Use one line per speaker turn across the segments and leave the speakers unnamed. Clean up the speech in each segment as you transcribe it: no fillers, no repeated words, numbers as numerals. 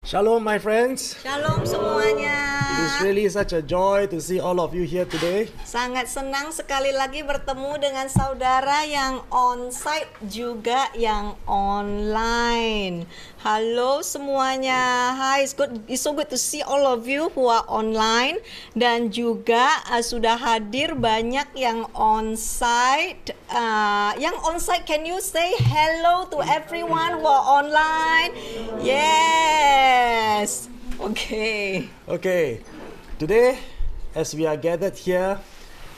Shalom, my friends.
Shalom semuanya.
It's really such a joy to see all of you here today.
Sangat senang sekali lagi bertemu dengan saudara yang on-site juga yang online. Halo semuanya. Hi, it's so good to see all of you who are online dan juga sudah hadir banyak yang on-site. Yang on-site, can you say hello to everyone who are online? Yes. Okay.
Today, as we are gathered here,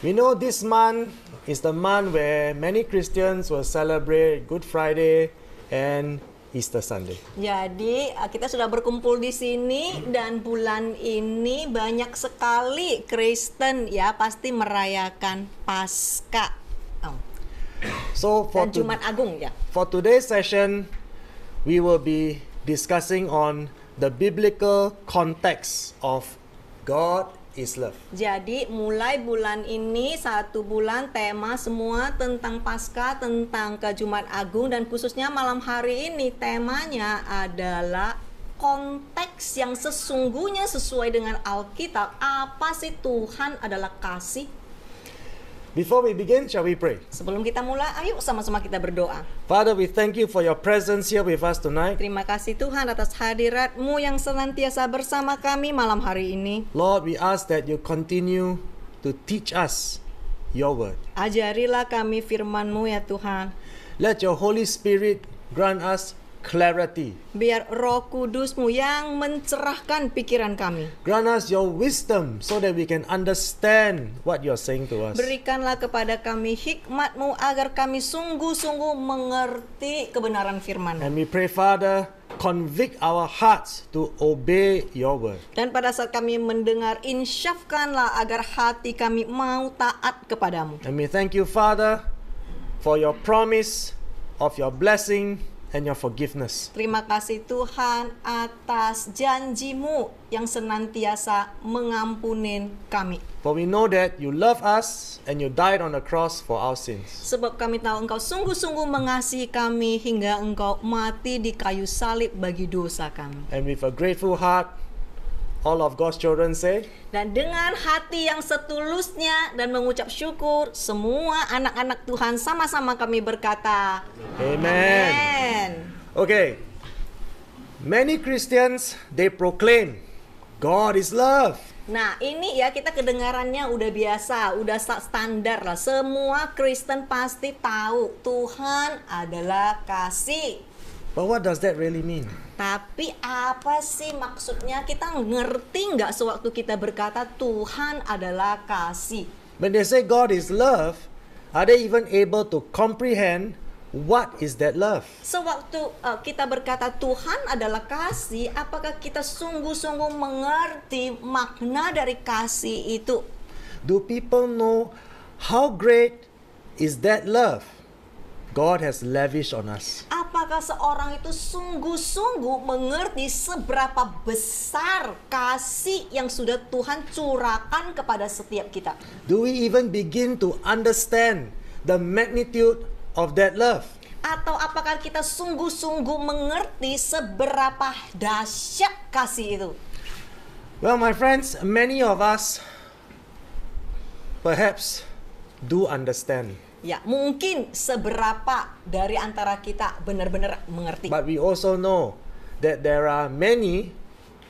we know this month is the month where many Christians will celebrate Good Friday and Easter Sunday.
Jadi kita sudah berkumpul di sini dan bulan ini banyak sekali Kristen ya pasti merayakan Paskah.
So
Dan Jumat Agung ya.
For today's session, we will be discussing on the biblical context of God is love.
Jadi mulai bulan ini 1 bulan tema semua tentang Paskah, tentang ke Jumat Agung, dan khususnya malam hari ini temanya adalah konteks yang sesungguhnya sesuai dengan Alkitab. Apa sih Tuhan adalah kasih?
Before we begin, shall we pray?
Sebelum kita mulai, ayo sama-sama kita berdoa.
Father, we thank you for your presence here with us tonight.
Terima kasih Tuhan atas hadirat-Mu yang senantiasa bersama kami malam hari ini.
Lord, we ask that you continue to teach us your word.
Ajarilah kami firman-Mu ya Tuhan.
Let your Holy Spirit grant us clarity.
Biar Roh Kudus-Mu yang mencerahkan pikiran kami.
Grant us your wisdom so that we can understand what you're saying to us.
Berikanlah kepada kami hikmat-Mu agar kami sungguh-sungguh mengerti kebenaran firman-Mu.
And we pray, Father, convict our hearts to obey your word.
Dan pada saat kami mendengar, insyafkanlah agar hati kami mau taat kepadamu.
And we thank you, Father, for your promise of your blessing and your forgiveness.
Terima kasih Tuhan atas janji-Mu yang senantiasa mengampunin kami.
For we know that you love us and you died on the cross for our sins.
Sebab kami tahu Engkau sungguh-sungguh mengasihi kami hingga Engkau mati di kayu salib bagi dosa kami.
And with a grateful heart, all of God's children say,
Dan dengan hati yang setulusnya dan mengucap syukur, semua anak-anak Tuhan sama-sama kami berkata,
Amen.
Amen.
Okay. Many Christians, they proclaim God is love.
Nah ini ya kita kedengarannya udah biasa, udah standar lah. Semua Kristen pasti tahu Tuhan adalah kasih.
But what does that really mean?
Tapi apa sih maksudnya? Kita ngerti nggak sewaktu kita berkata Tuhan adalah kasih?
When they say God is love, are they even able to comprehend what is that love?
Sewaktu kita berkata Tuhan adalah kasih, apakah kita sungguh-sungguh mengerti makna dari kasih itu?
Do people know how great is that love God has lavished on us?
Apakah seorang itu sungguh-sungguh mengerti seberapa besar kasih yang sudah Tuhan curahkan kepada setiap kita?
Do we even begin to understand the magnitude of that love?
Atau apakah kita sungguh-sungguh mengerti seberapa dahsyat kasih itu?
Well, my friends, many of us perhaps do understand.
Ya, mungkin seberapa dari antara kita benar-benar mengerti.
But we also know that there are many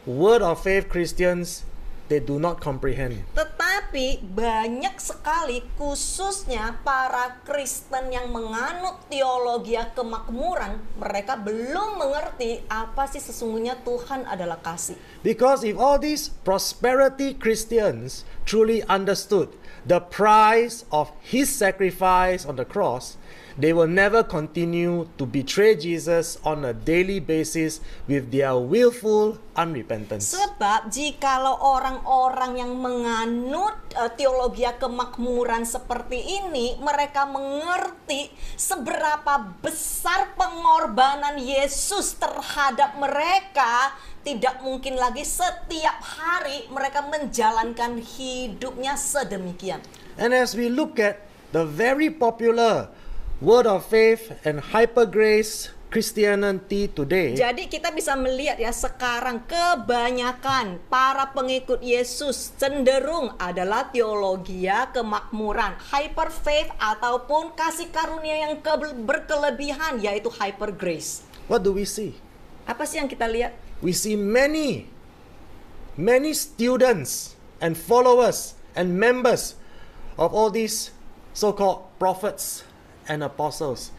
word of faith Christians they do not comprehend.
Tetapi banyak sekali khususnya para Kristen yang menganut teologi kemakmuran, mereka belum mengerti apa sih sesungguhnya Tuhan adalah kasih.
Because if all these prosperity Christians truly understood the price of his sacrifice on the cross, they will never continue to betray Jesus on a daily basis with their willful unrepentance.
Sebab jikalau orang-orang yang menganut teologi kemakmuran seperti ini, mereka mengerti seberapa besar pengorbanan Yesus terhadap mereka, tidak mungkin lagi setiap hari mereka menjalankan hidupnya sedemikian.
And as we look at the very popular Word of Faith and Hyper Grace Christianity today,
Jadi kita bisa melihat ya sekarang kebanyakan para pengikut Yesus cenderung adalah teologia kemakmuran, hyper faith ataupun kasih karunia yang berkelebihan yaitu hyper grace.
what do we see?
Apa sih yang kita lihat?
We see many students and followers and members of all these so-called prophets and apostles.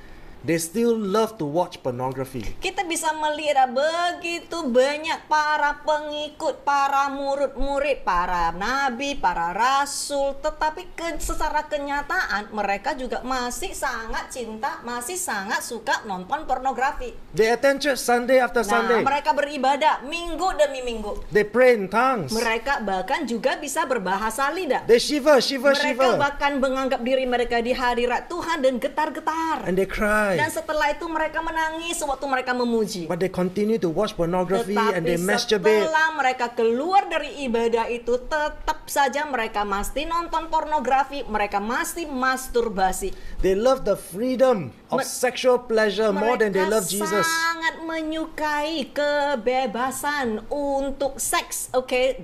They still love to watch pornography.
Kita bisa melihat begitu banyak para pengikut, para murid-murid, para nabi, para rasul, tetapi secara kenyataan mereka juga masih sangat cinta, masih sangat suka nonton pornografi.
They attend church Sunday after Sunday.
Mereka beribadah minggu demi minggu.
They pray in tongues.
Mereka bahkan juga bisa berbahasa lidah.
They shiver.
Mereka bahkan menganggap diri mereka di hadirat Tuhan dan getar-getar.
And they cry.
Dan setelah itu mereka menangis sewaktu mereka memuji.
But they continue to watch pornography and
Tetapi
they masturbate.
setelah mereka keluar dari ibadah itu, tetap saja mereka masih nonton pornografi, mereka masih masturbasi.
They love the freedom of sexual pleasure more than they love Jesus.
Mereka sangat menyukai kebebasan untuk seks,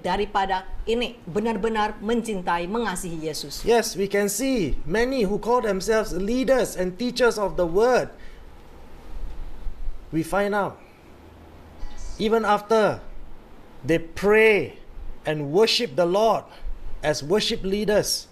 daripada ini benar-benar mencintai, mengasihi Yesus.
Yes, we can see many who call themselves leaders and teachers of the word. We find out, even after they pray and worship the Lord as worship leaders,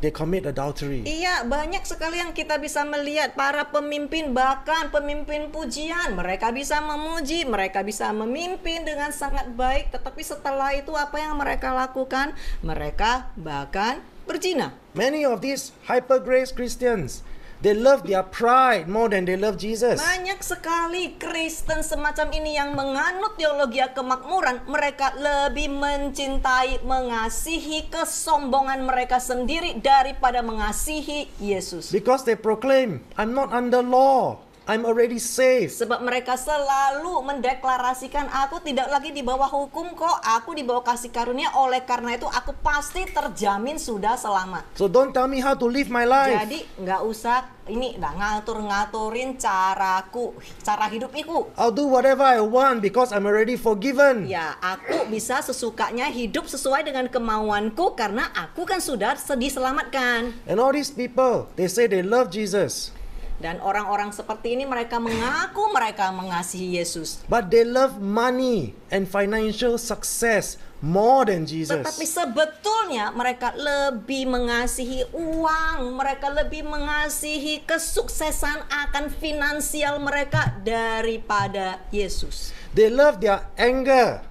they commit adultery.
Iya, banyak sekali yang kita bisa melihat para pemimpin, bahkan pemimpin pujian. Mereka bisa memuji, mereka bisa memimpin dengan sangat baik. Tetapi setelah itu apa yang mereka lakukan? Mereka bahkan berzina.
Many of these hyper grace Christians, they love their pride more than they love Jesus.
Banyak sekali Kristen semacam ini yang menganut teologi kemakmuran. Mereka lebih mencintai, mengasihi kesombongan mereka sendiri daripada mengasihi Yesus.
Because they proclaim, I'm not under law, I'm already saved.
Sebab mereka selalu mendeklarasikan, aku tidak lagi di bawah hukum kok, aku di bawah kasih karunia, oleh karena itu aku pasti terjamin sudah selamat.
So don't tell me how to live my life.
Jadi nggak usah ngatur-ngaturin cara hidupku.
I'll do whatever I want because I'm already forgiven.
Ya, aku bisa sesukanya hidup sesuai dengan kemauanku karena aku kan sudah diselamatkan.
And all these people, they say they love Jesus.
Dan orang-orang seperti ini mereka mengaku mereka mengasihi Yesus.
But they love money and financial success more than Jesus.
Tetapi sebetulnya mereka lebih mengasihi uang, mereka lebih mengasihi kesuksesan akan finansial mereka daripada Yesus.
They love their anger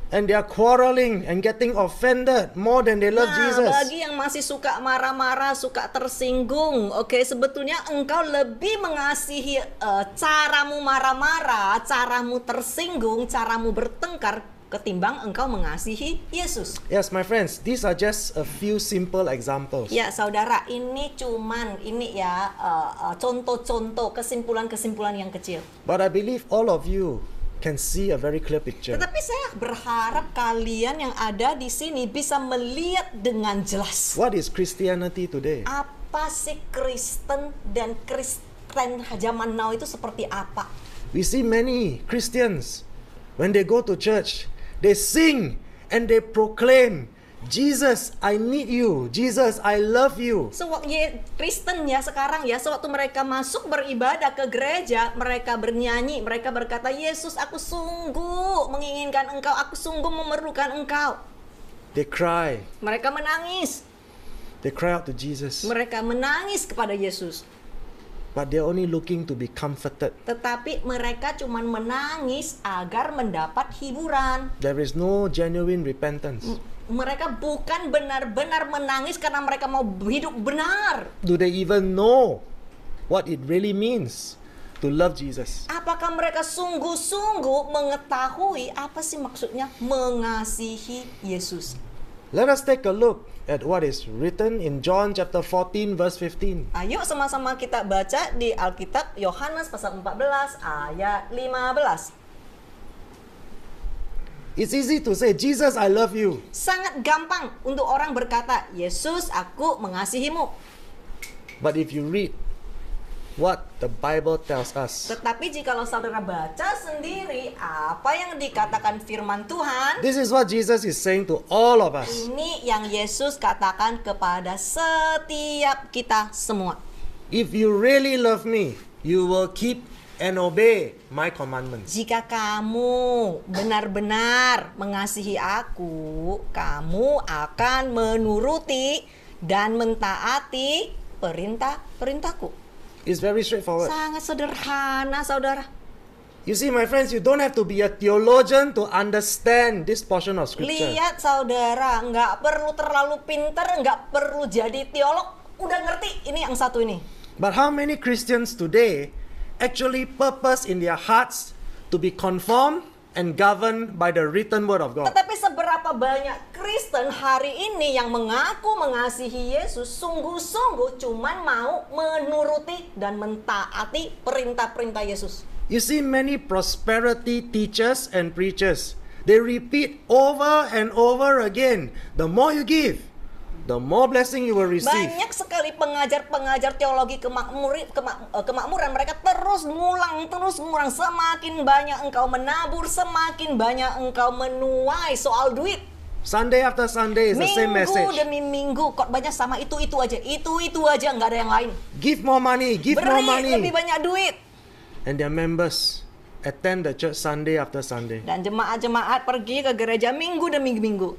and they are quarreling and getting offended more than they love Jesus.
Bagi yang masih suka marah-marah, suka tersinggung, sebetulnya engkau lebih mengasihi caramu marah-marah, caramu tersinggung, caramu bertengkar ketimbang engkau mengasihi Yesus.
Yes, my friends, these are just a few simple examples.
Ya, saudara, ini contoh-contoh, kesimpulan-kesimpulan yang kecil.
But I believe all of you can see a very clear picture.
Tetapi saya berharap kalian yang ada di sini bisa melihat dengan jelas.
What is Christianity today?
Apa sih Kristen dan Kristen zaman now itu seperti apa?
We see many Christians, when they go to church, they sing and they proclaim, Jesus, I need you. Jesus, I love you.
Kristen ya sekarang ya, sewaktu mereka masuk beribadah ke gereja, mereka bernyanyi, mereka berkata, Yesus, aku sungguh menginginkan engkau, aku sungguh memerlukan engkau.
They cry.
Mereka menangis.
They cry out to Jesus.
Mereka menangis kepada Yesus.
But they're only looking to be comforted.
Tetapi mereka cuma menangis agar mendapat hiburan.
There is no genuine repentance.
Mereka bukan benar-benar menangis karena mereka mau hidup benar.
Do they even know what it really means to love Jesus?
Apakah mereka sungguh-sungguh mengetahui apa sih maksudnya mengasihi Yesus?
Let us take a look at what is written in John chapter 14 verse 15.
Ayo sama-sama kita baca di Alkitab Yohanes pasal 14 ayat 15.
It's easy to say, Jesus, I love you.
Sangat gampang untuk orang berkata, Yesus, aku mengasihimu.
But if you read what the Bible tells us.
Tetapi jikalau saudara baca sendiri apa yang dikatakan firman Tuhan,
This is what Jesus is saying to all of us.
ini yang Yesus katakan kepada setiap kita semua.
If you really love me, you will keep and obey my commandments.
Jika kamu benar-benar mengasihi aku, kamu akan menuruti dan mentaati perintah-perintahku.
It's very straightforward.
Sangat sederhana, saudara.
You see, my friends, you don't have to be a theologian to understand this portion of scripture.
Lihat saudara, nggak perlu terlalu pinter, nggak perlu jadi teolog, udah ngerti ini yang satu ini.
But how many Christians today actually purpose in their hearts to be conformed and governed by the written word of God?
Tetapi seberapa banyak Kristen hari ini yang mengaku mengasihi Yesus sungguh-sungguh cuman mau menuruti dan mentaati perintah-perintah Yesus.
You see, many prosperity teachers and preachers, they repeat over and over again, the more you give, the more blessing you will receive.
Banyak sekali pengajar-pengajar teologi kemakmuran, mereka terus ngulang. Semakin banyak engkau menabur, semakin banyak engkau menuai soal duit.
Sunday after Sunday is the same
Minggu
message.
demi minggu khotbahnya sama itu aja, nggak ada yang lain.
Give more money, give more
Beri lebih
money.
banyak duit.
And their members attend the church Sunday after Sunday.
Dan jemaat-jemaat pergi ke gereja minggu demi minggu.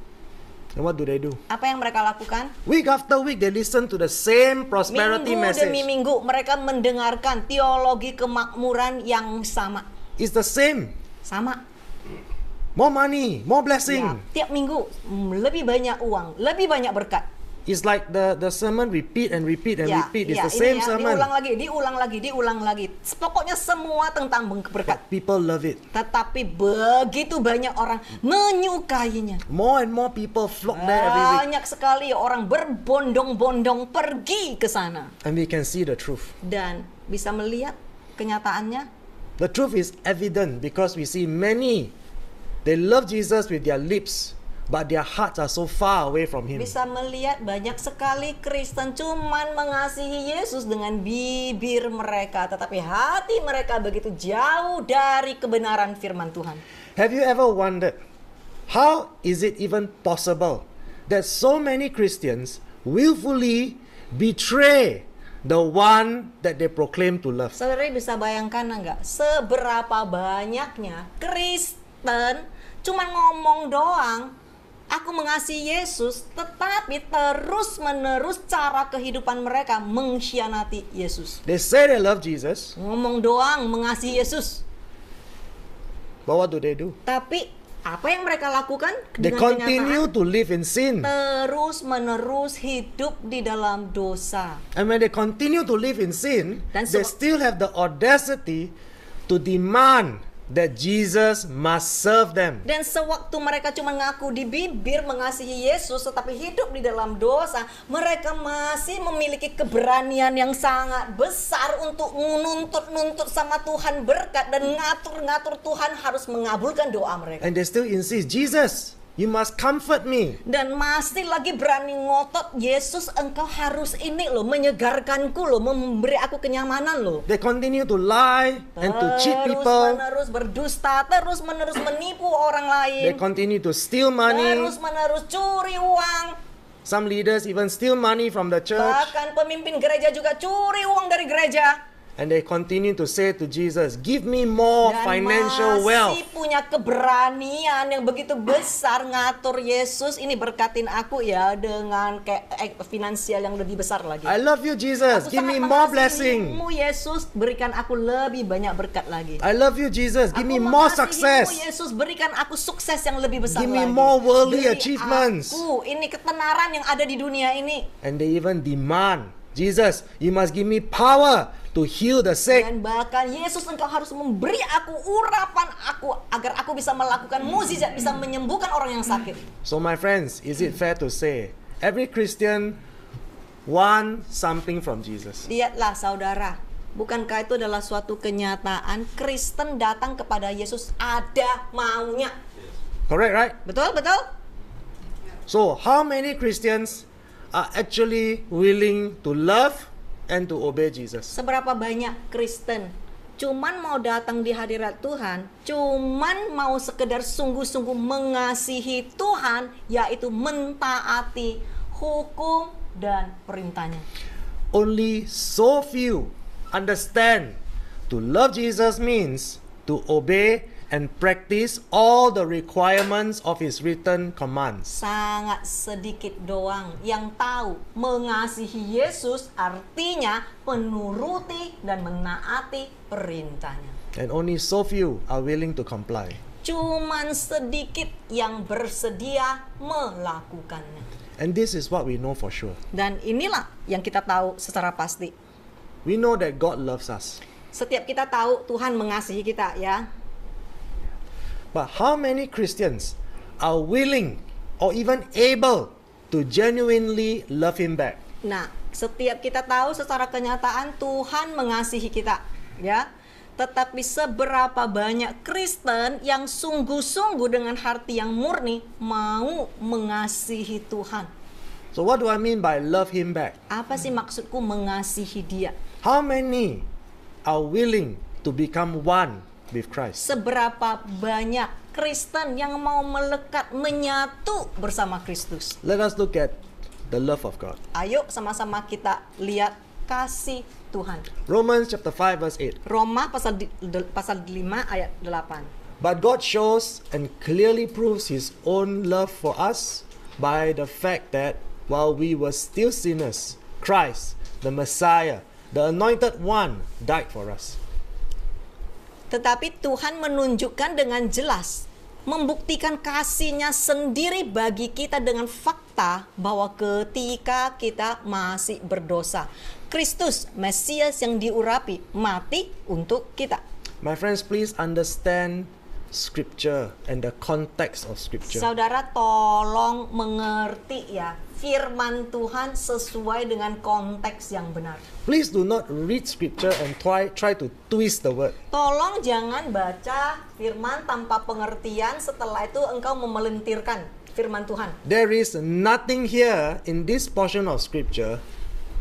And what do?
Apa yang mereka lakukan?
Week after week, they listen to the same prosperity
Minggu
message.
demi minggu mereka mendengarkan teologi kemakmuran yang sama.
It's the same.
Sama.
More money, more blessing.
Ya, tiap minggu lebih banyak uang, lebih banyak berkat.
It's like the sermon repeat and repeat and repeat. It's the
ini
same sermon.
diulang lagi. Pokoknya semua tentang berkat.
But people love it.
Tetapi begitu banyak orang menyukainya.
More and more people flock there every week.
Banyak sekali orang berbondong-bondong pergi ke sana.
And we can see the truth.
Dan bisa melihat kenyataannya.
The truth is evident because we see many, they love Jesus with their lips, but their hearts are so far away from Him.
Bisa melihat banyak sekali Kristen cuman mengasihi Yesus dengan bibir mereka, tetapi hati mereka begitu jauh dari kebenaran firman Tuhan.
Have you ever wondered, how is it even possible that so many Christians willfully betray the one that they proclaim to love?
Saudara bisa bayangkan nggak seberapa banyaknya Kristen cuman ngomong doang, aku mengasihi Yesus, tetapi terus-menerus cara kehidupan mereka mengkhianati Yesus.
They say they love Jesus,
Ngomong doang mengasihi Yesus,
but what do?
tapi apa yang mereka lakukan
They
dengan
continue
kenyataan?
to live in sin.
Terus-menerus hidup di dalam dosa.
And when they continue to live in sin,
Dan
they still have the audacity to demand that Jesus must serve them.
Dan sewaktu mereka cuma ngaku di bibir mengasihi Yesus, tetapi hidup di dalam dosa, mereka masih memiliki keberanian yang sangat besar untuk nuntut sama Tuhan berkat dan ngatur-ngatur Tuhan harus mengabulkan doa mereka.
And they still insist, Jesus, you must comfort me.
Dan masih lagi berani ngotot, Yesus engkau harus ini loh, menyegarkanku loh, memberi aku kenyamanan loh.
They continue to lie and to cheat people.
Terus-menerus berdusta, terus-menerus menipu orang
They
lain,
continue to steal money.
terus-menerus curi uang.
Some leaders even steal money from the church.
Bahkan pemimpin gereja juga curi uang dari gereja.
And they continue to say to Jesus, give me more
Dan
financial
masih
wealth.
punya keberanian yang begitu besar ngatur Yesus, ini berkatin aku ya dengan kayak finansial yang lebih besar lagi.
I love you, Jesus.
Aku
Give me
sangat
more blessing.
mengasihimu, Yesus, berikan aku lebih banyak berkat lagi.
I love you, Jesus. Give me
Aku
more
mengasihimu,
success.
Yesus, berikan aku sukses yang lebih besar
Give
lagi.
me more worldly
Beri
achievements.
aku ini ketenaran yang ada di dunia ini.
And they even demand, Jesus, you must give me power to heal the sick.
Dan bahkan Yesus, engkau harus memberi aku urapan aku agar aku bisa melakukan mukjizat, bisa menyembuhkan orang yang sakit.
So my friends, is it fair to say every Christian want something from Jesus?
Lihatlah saudara, bukankah itu adalah suatu kenyataan Kristen datang kepada Yesus ada maunya.
Correct, right?
Betul, betul?
So how many Christians are actually willing to love and to obey Jesus.
Seberapa banyak Kristen cuman mau datang di hadirat Tuhan, cuman mau sekedar sungguh-sungguh mengasihi Tuhan, yaitu mentaati hukum dan perintahnya.
Only so few understand to love Jesus means to obey and practice all the requirements of His written commands.
Sangat sedikit doang yang tahu mengasihi Yesus artinya menuruti dan menaati perintahnya.
And only so few are willing to comply.
Cuman sedikit yang bersedia melakukannya.
And this is what we know for sure.
Dan inilah yang kita tahu secara pasti.
We know that God loves us.
Setiap kita tahu Tuhan mengasihi kita, ya.
But how many Christians are willing or even able to genuinely love Him back?
Nah, setiap kita tahu secara kenyataan Tuhan mengasihi kita, ya. Tetapi seberapa banyak Kristen yang sungguh-sungguh dengan hati yang murni mau mengasihi Tuhan?
So what do I mean by love Him back?
Apa sih maksudku mengasihi Dia?
How many are willing to become one with Christ?
Seberapa banyak Kristen yang mau melekat menyatu bersama Kristus?
Let us look at the love of God.
Ayo sama-sama kita lihat kasih Tuhan.
Romans chapter 5 verse 8.
Roma pasal 5 ayat 8.
But God shows and clearly proves His own love for us by the fact that while we were still sinners, Christ, the Messiah, the Anointed One, died for us.
Tetapi Tuhan menunjukkan dengan jelas, membuktikan kasih-Nya sendiri bagi kita dengan fakta bahwa ketika kita masih berdosa, Kristus, Mesias yang diurapi, mati untuk kita.
My friends, please understand Scripture and the context of Scripture.
Saudara tolong mengerti ya firman Tuhan sesuai dengan konteks yang benar.
Please do not read Scripture and try to twist the word.
Tolong jangan baca firman tanpa pengertian, setelah itu engkau memelintirkan firman Tuhan.
There is nothing here in this portion of Scripture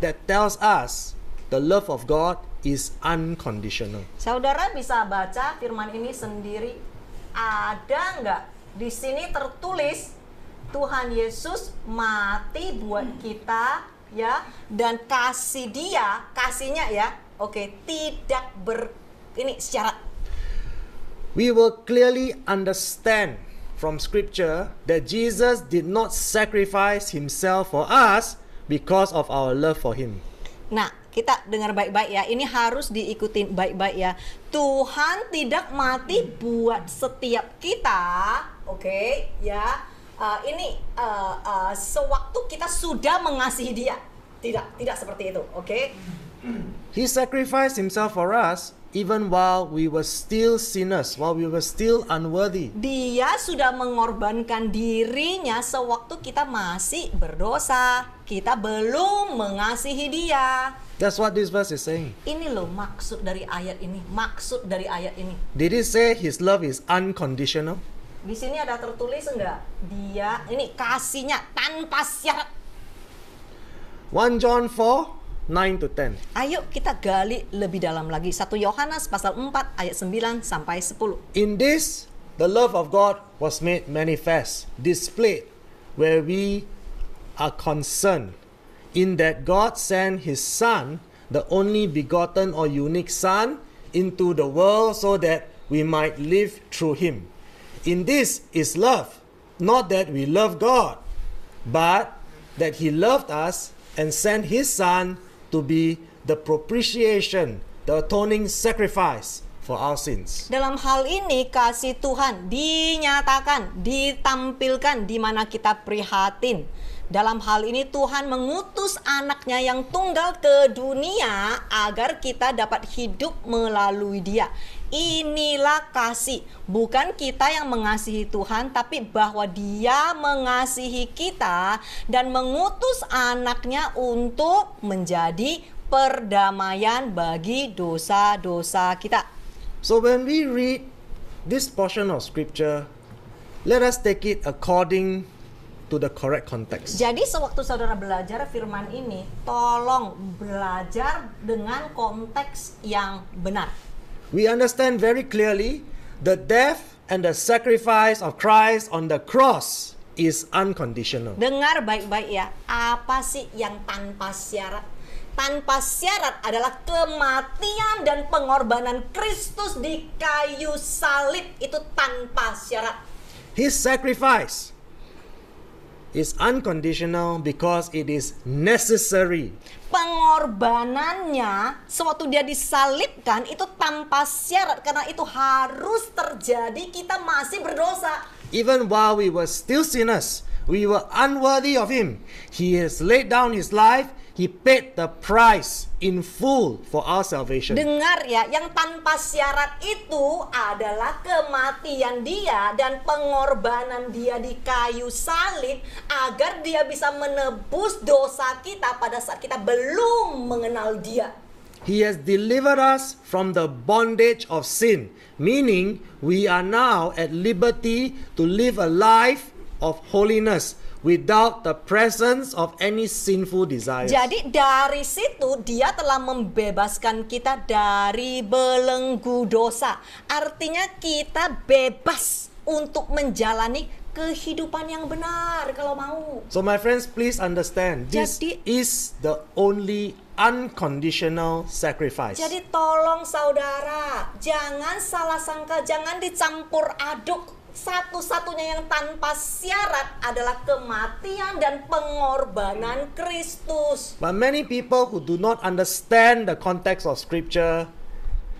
that tells us the love of God is unconditional.
Saudara bisa baca firman ini sendiri. Ada nggak di sini tertulis Tuhan Yesus mati buat kita, ya, dan kasihnya ya, oke, tidak ini syarat.
We will clearly understand from Scripture that Jesus did not sacrifice Himself for us because of our love for Him.
Nah, kita dengar baik-baik ya. Ini harus diikutin baik-baik ya. Tuhan tidak mati buat setiap kita, oke, ya. Sewaktu kita sudah mengasihi Dia. Tidak seperti itu, oke?
He sacrificed Himself for us even while we were still sinners, while we were still unworthy.
Dia sudah mengorbankan dirinya sewaktu kita masih berdosa. Kita belum mengasihi Dia.
That's what this verse is saying.
Ini loh maksud dari ayat ini. Maksud dari ayat ini.
Did it say His love is unconditional?
Di sini ada tertulis enggak? Dia ini kasihnya tanpa syarat.
1 John 4, 9 to 10.
Ayo kita gali lebih dalam lagi. 1 Yohanes pasal 4 ayat 9 sampai 10.
In this, the love of God was made manifest, displayed, where we are concerned, in that God sent His Son, the only begotten or unique Son, into the world so that we might live through Him. In this is love, not that we love God, but that He loved us and sent His Son to be the propitiation, the atoning sacrifice for our sins.
Dalam hal ini kasih Tuhan dinyatakan, ditampilkan di mana kita prihatin. Dalam hal ini Tuhan mengutus anaknya yang tunggal ke dunia agar kita dapat hidup melalui Dia. Inilah kasih, bukan kita yang mengasihi Tuhan, tapi bahwa Dia mengasihi kita dan mengutus anaknya untuk menjadi perdamaian bagi dosa-dosa kita.
So when we read this portion of Scripture, let us take it according to the correct context.
Jadi sewaktu saudara belajar firman ini, tolong belajar dengan konteks yang benar.
We understand very clearly the death and the sacrifice of Christ on the cross is unconditional.
Dengar baik-baik ya, apa sih yang tanpa syarat? Tanpa syarat adalah kematian dan pengorbanan Kristus di kayu salib, itu tanpa syarat.
His sacrifice is unconditional because it is necessary.
Pengorbanannya sewaktu dia disalibkan itu tanpa syarat karena itu harus terjadi, kita masih berdosa.
Even while we were still sinners, we were unworthy of him. He has laid down his life. He paid the price in full for our salvation.
Dengar ya, yang tanpa syarat itu adalah kematian dia dan pengorbanan dia di kayu salib agar dia bisa menebus dosa kita pada saat kita belum mengenal dia.
He has delivered us from the bondage of sin, meaning we are now at liberty to live a life of holiness without the presence of any sinful desires.
Jadi dari situ dia telah membebaskan kita dari belenggu dosa. Artinya kita bebas untuk menjalani kehidupan yang benar kalau mau.
So my friends, please understand, this
Jadi-
is the only unconditional sacrifice.
Jadi tolong saudara, jangan salah sangka, jangan dicampur aduk. Satu-satunya yang tanpa syarat adalah kematian dan pengorbanan Kristus.
But many people who do not understand the context of scripture,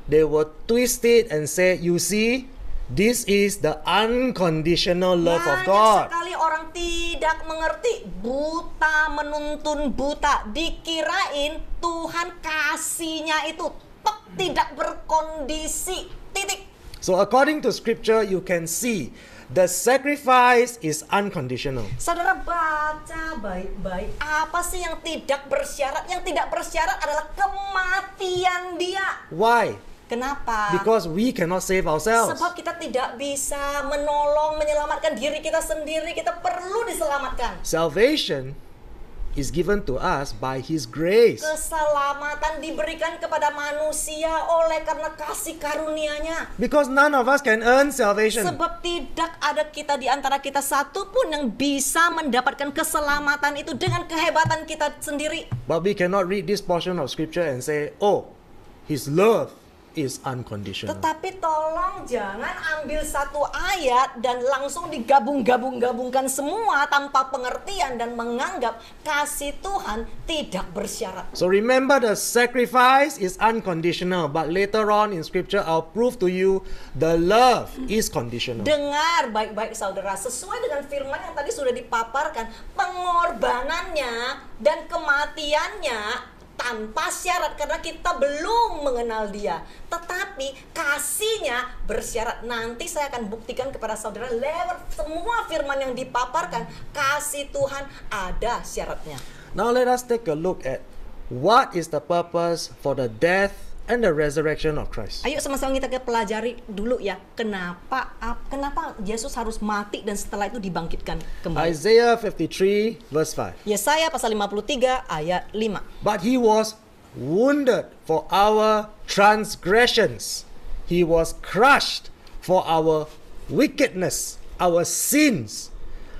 they will twist it and say, you see, this is the unconditional love of
Banyak
God.
sekali orang tidak mengerti, buta menuntun buta. Dikirain Tuhan kasihnya itu tidak berkondisi, titik.
So according to scripture, you can see the sacrifice is unconditional.
Saudara baca baik-baik, apa sih yang tidak bersyarat? Yang tidak bersyarat adalah kematian dia.
Why?
Kenapa?
Because we cannot save ourselves.
Sebab kita tidak bisa menolong, menyelamatkan diri kita sendiri. Kita perlu diselamatkan.
Salvation is given to us by His grace.
Keselamatan diberikan kepada manusia oleh karena kasih karunia-Nya.
Because none of us can earn salvation.
Sebab tidak ada kita di antara kita satu pun yang bisa mendapatkan keselamatan itu dengan kehebatan kita sendiri.
But we cannot read this portion of scripture and say, oh, His love is unconditional.
Tetapi tolong jangan ambil satu ayat dan langsung digabung-gabungkan semua tanpa pengertian dan menganggap kasih Tuhan tidak bersyarat.
So remember, the sacrifice is unconditional, but later on in scripture I'll prove to you the love is conditional.
Dengar baik-baik saudara, sesuai dengan firman yang tadi sudah dipaparkan, pengorbanannya dan kematiannya tanpa syarat karena kita belum mengenal dia. Tetapi kasihnya bersyarat. Nanti saya akan buktikan kepada saudara lewat semua firman yang dipaparkan, kasih Tuhan ada syaratnya.
Now let us take a look at what is the purpose for the death and the resurrection of Christ.
Ayo sama-sama kita pelajari dulu ya, kenapa Yesus harus mati dan setelah itu dibangkitkan kembali.
Isaiah 53 verse 5.
Yesaya pasal 53 ayat 5.
But He was wounded for our transgressions. He was crushed for our wickedness, our sins,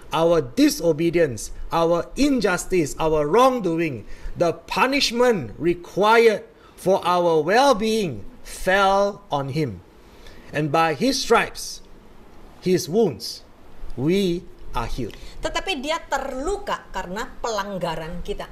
our disobedience, our injustice, our wrongdoing. The punishment required for our well-being fell on Him. And by His stripes, His wounds, we are healed.
Tetapi dia terluka karena pelanggaran kita.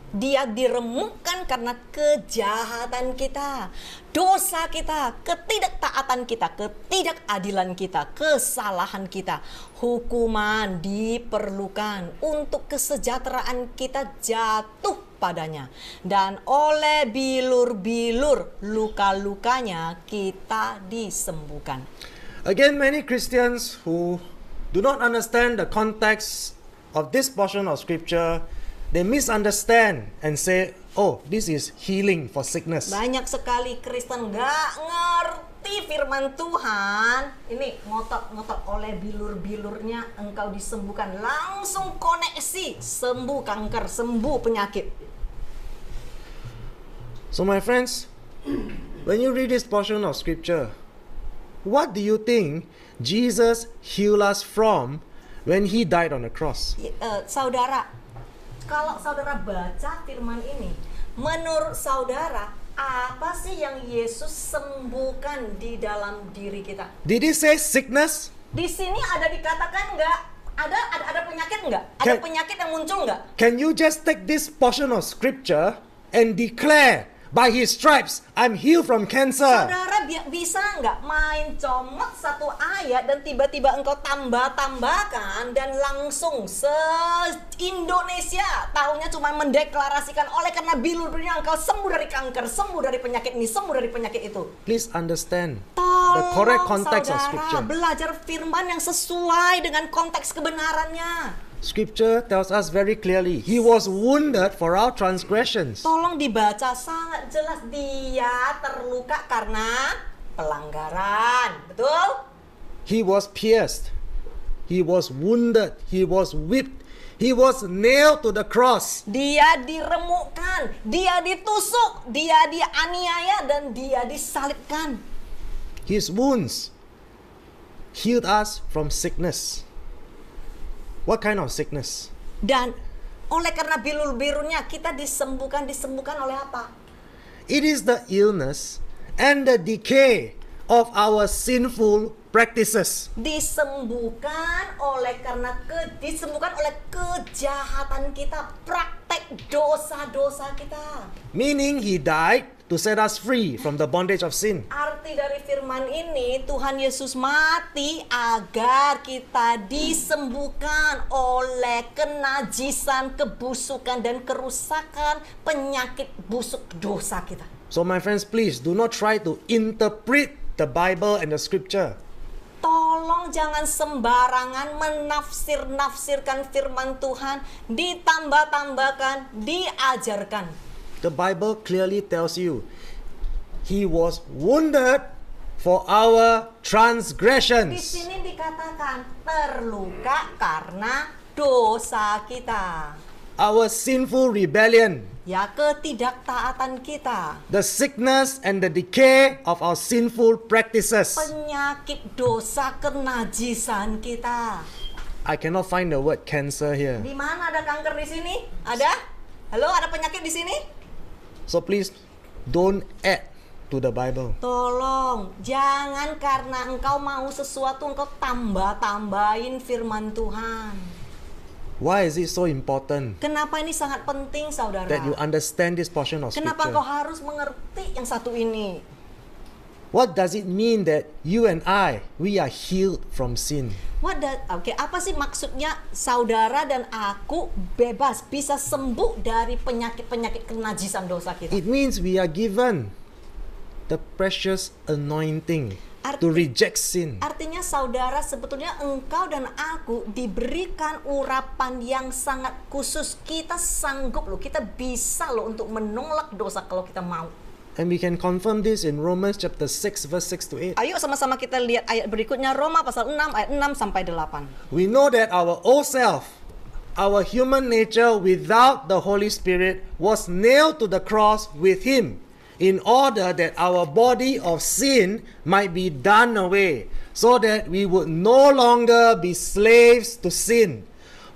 Dia diremukkan karena kejahatan kita, dosa kita, ketidaktaatan kita, ketidakadilan kita, kesalahan kita. Hukuman diperlukan untuk kesejahteraan kita jatuh padanya. Dan oleh bilur-bilur luka-lukanya kita disembuhkan.
Again, many Christians who do not understand the context of this portion of scripture, they misunderstand and say, oh, this is healing for sickness.
Banyak sekali Kristen nggak ngerti mengerti firman Tuhan, ini ngotot-ngotot oleh bilur-bilurnya engkau disembuhkan. Langsung koneksi, sembuh kanker, sembuh penyakit.
So my friends, when you read this portion of scripture, what do you think Jesus healed us from when he died on the cross?
Saudara, kalau saudara baca firman ini, menurut saudara, apa sih yang Yesus sembuhkan di dalam diri kita?
Did he say sickness?
Di sini ada dikatakan nggak? Ada penyakit nggak? Ada penyakit yang muncul nggak?
Can you just take this portion of scripture and declare, by his stripes, I'm healed from cancer?
Saudara bisa nggak main comot satu ayat dan tiba-tiba engkau tambah-tambahkan dan langsung se-Indonesia tahunya cuma mendeklarasikan oleh karena bilur-bilurnya engkau sembuh dari kanker, sembuh dari penyakit ini, sembuh dari penyakit itu.
Please understand the
Tolong
correct context of
saudara
scripture.
belajar firman yang sesuai dengan konteks kebenarannya.
Scripture tells us very clearly, he was wounded for our transgressions.
Tolong dibaca sangat jelas, dia terluka karena pelanggaran. Betul?
He was pierced, he was wounded, he was whipped, he was nailed to the cross.
Dia diremukkan, dia ditusuk, dia dianiaya, dan dia disalibkan.
His wounds healed us from sickness. What kind of sickness?
Dan oleh karena bilur-bilurnya kita disembuhkan oleh apa?
It is the illness and the decay of our sinful practices.
Disembuhkan oleh kejahatan kita, praktek dosa-dosa kita.
Meaning he died to set us free from the bondage of sin.
Arti dari firman ini, Tuhan Yesus mati agar kita disembuhkan oleh kenajisan, kebusukan, dan kerusakan penyakit busuk dosa kita.
So my friends, please do not try to interpret the Bible and the scripture.
Tolong jangan sembarangan menafsir-nafsirkan firman Tuhan, ditambah-tambahkan, diajarkan.
The Bible clearly tells you, he was wounded for our
Di
transgressions.
sini dikatakan terluka karena dosa kita.
Our sinful rebellion,
Ya, ketidaktaatan kita.
the sickness and the decay of our sinful practices.
Penyakit dosa, kenajisan kita.
I cannot find the word cancer here.
Di mana ada kanker di sini? Ada? Halo, ada penyakit di sini?
So please don't add to the Bible.
Tolong, jangan karena engkau mau sesuatu engkau tambah-tambahin firman Tuhan.
Why is it so important
Kenapa ini sangat penting, saudara?
that you understand this portion of
Kenapa engkau
scripture?
harus mengerti yang satu ini?
What does it mean that you and I, we are healed from sin?
Apa sih maksudnya saudara dan aku bebas, bisa sembuh dari penyakit-penyakit kenajisan dosa kita?
It means we are given the precious anointing to reject sin.
Artinya saudara, sebetulnya engkau dan aku diberikan urapan yang sangat khusus. Kita sanggup loh, kita bisa loh untuk menolak dosa kalau kita mau.
And we can confirm this in Romans chapter 6 verse 6 to 8.
Ayo sama-sama kita lihat ayat berikutnya, Roma pasal 6 ayat 6 sampai 8.
We know that our old self, our human nature without the Holy Spirit, was nailed to the cross with him, in order that our body of sin might be done away, so that we would no longer be slaves to sin.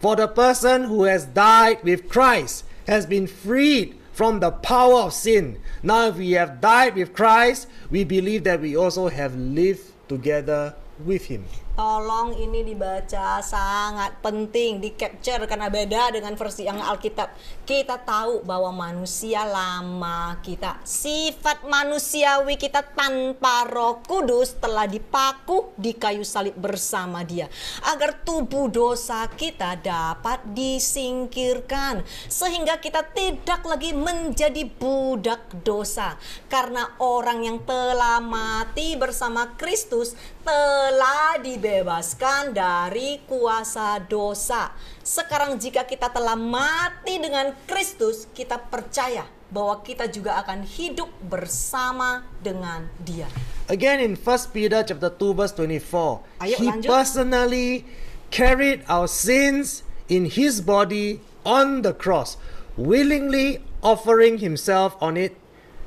For the person who has died with Christ has been freed from the power of sin. Now if we have died with Christ, we believe that we also have lived together with him.
Tolong ini dibaca, sangat penting, di capture karena beda dengan versi yang Alkitab. Kita tahu bahwa manusia lama kita, sifat manusiawi kita tanpa Roh Kudus telah dipaku di kayu salib bersama Dia, agar tubuh dosa kita dapat disingkirkan, sehingga kita tidak lagi menjadi budak dosa. Karena orang yang telah mati bersama Kristus telah dibebaskan dari kuasa dosa. Sekarang jika kita telah mati dengan Kristus, kita percaya bahwa kita juga akan hidup bersama dengan Dia.
Again in 1 Peter chapter 2 verse 24,
Ayo,
he
lanjut.
personally carried our sins in his body on the cross, willingly offering himself on it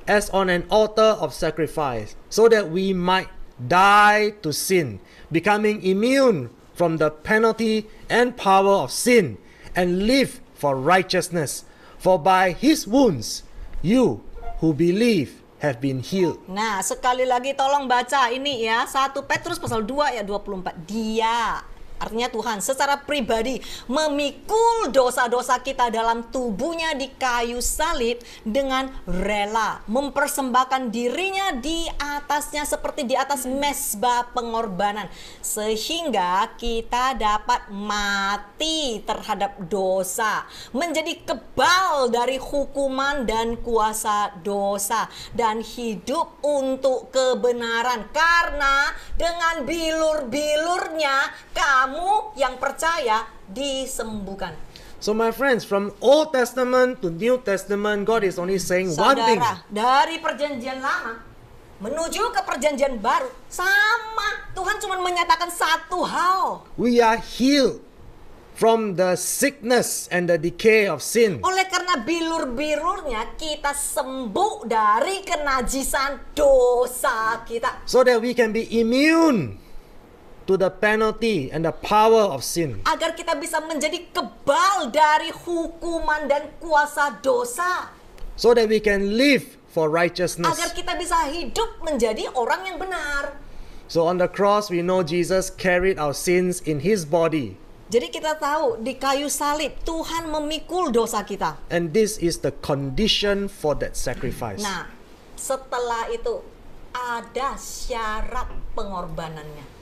as on an altar of sacrifice, so that we might die to sin, becoming immune from the penalty and power of sin, and live for righteousness. For by his wounds you who believe have been healed.
Nah, sekali lagi tolong baca ini ya. 1 Petrus pasal 2 ayat 24. Dia, artinya Tuhan, secara pribadi memikul dosa-dosa kita dalam tubuhnya di kayu salib dengan rela, mempersembahkan dirinya di atasnya seperti di atas mezbah pengorbanan, sehingga kita dapat mati terhadap dosa, menjadi kebal dari hukuman dan kuasa dosa, dan hidup untuk kebenaran. Karena dengan bilur-bilurnya kamu yang percaya disembuhkan.
So my friends, from Old Testament to New Testament, God is only saying one thing.
Saudara, dari perjanjian lama menuju ke perjanjian baru, sama. Tuhan cuma menyatakan satu hal.
We are healed from the sickness and the decay of sin.
Oleh karena bilur-bilurnya kita sembuh dari kenajisan dosa kita.
So that we can be immune to the penalty and the power of sin.
Agar kita bisa menjadi kebal dari hukuman dan kuasa dosa.
So that we can live for righteousness.
Agar kita bisa hidup menjadi orang yang benar.
So on the cross we know Jesus carried our sins in his body.
Jadi kita tahu di kayu salib Tuhan memikul dosa kita.
And this is the condition for that sacrifice.
Nah, setelah itu ada syarat pengorbanannya.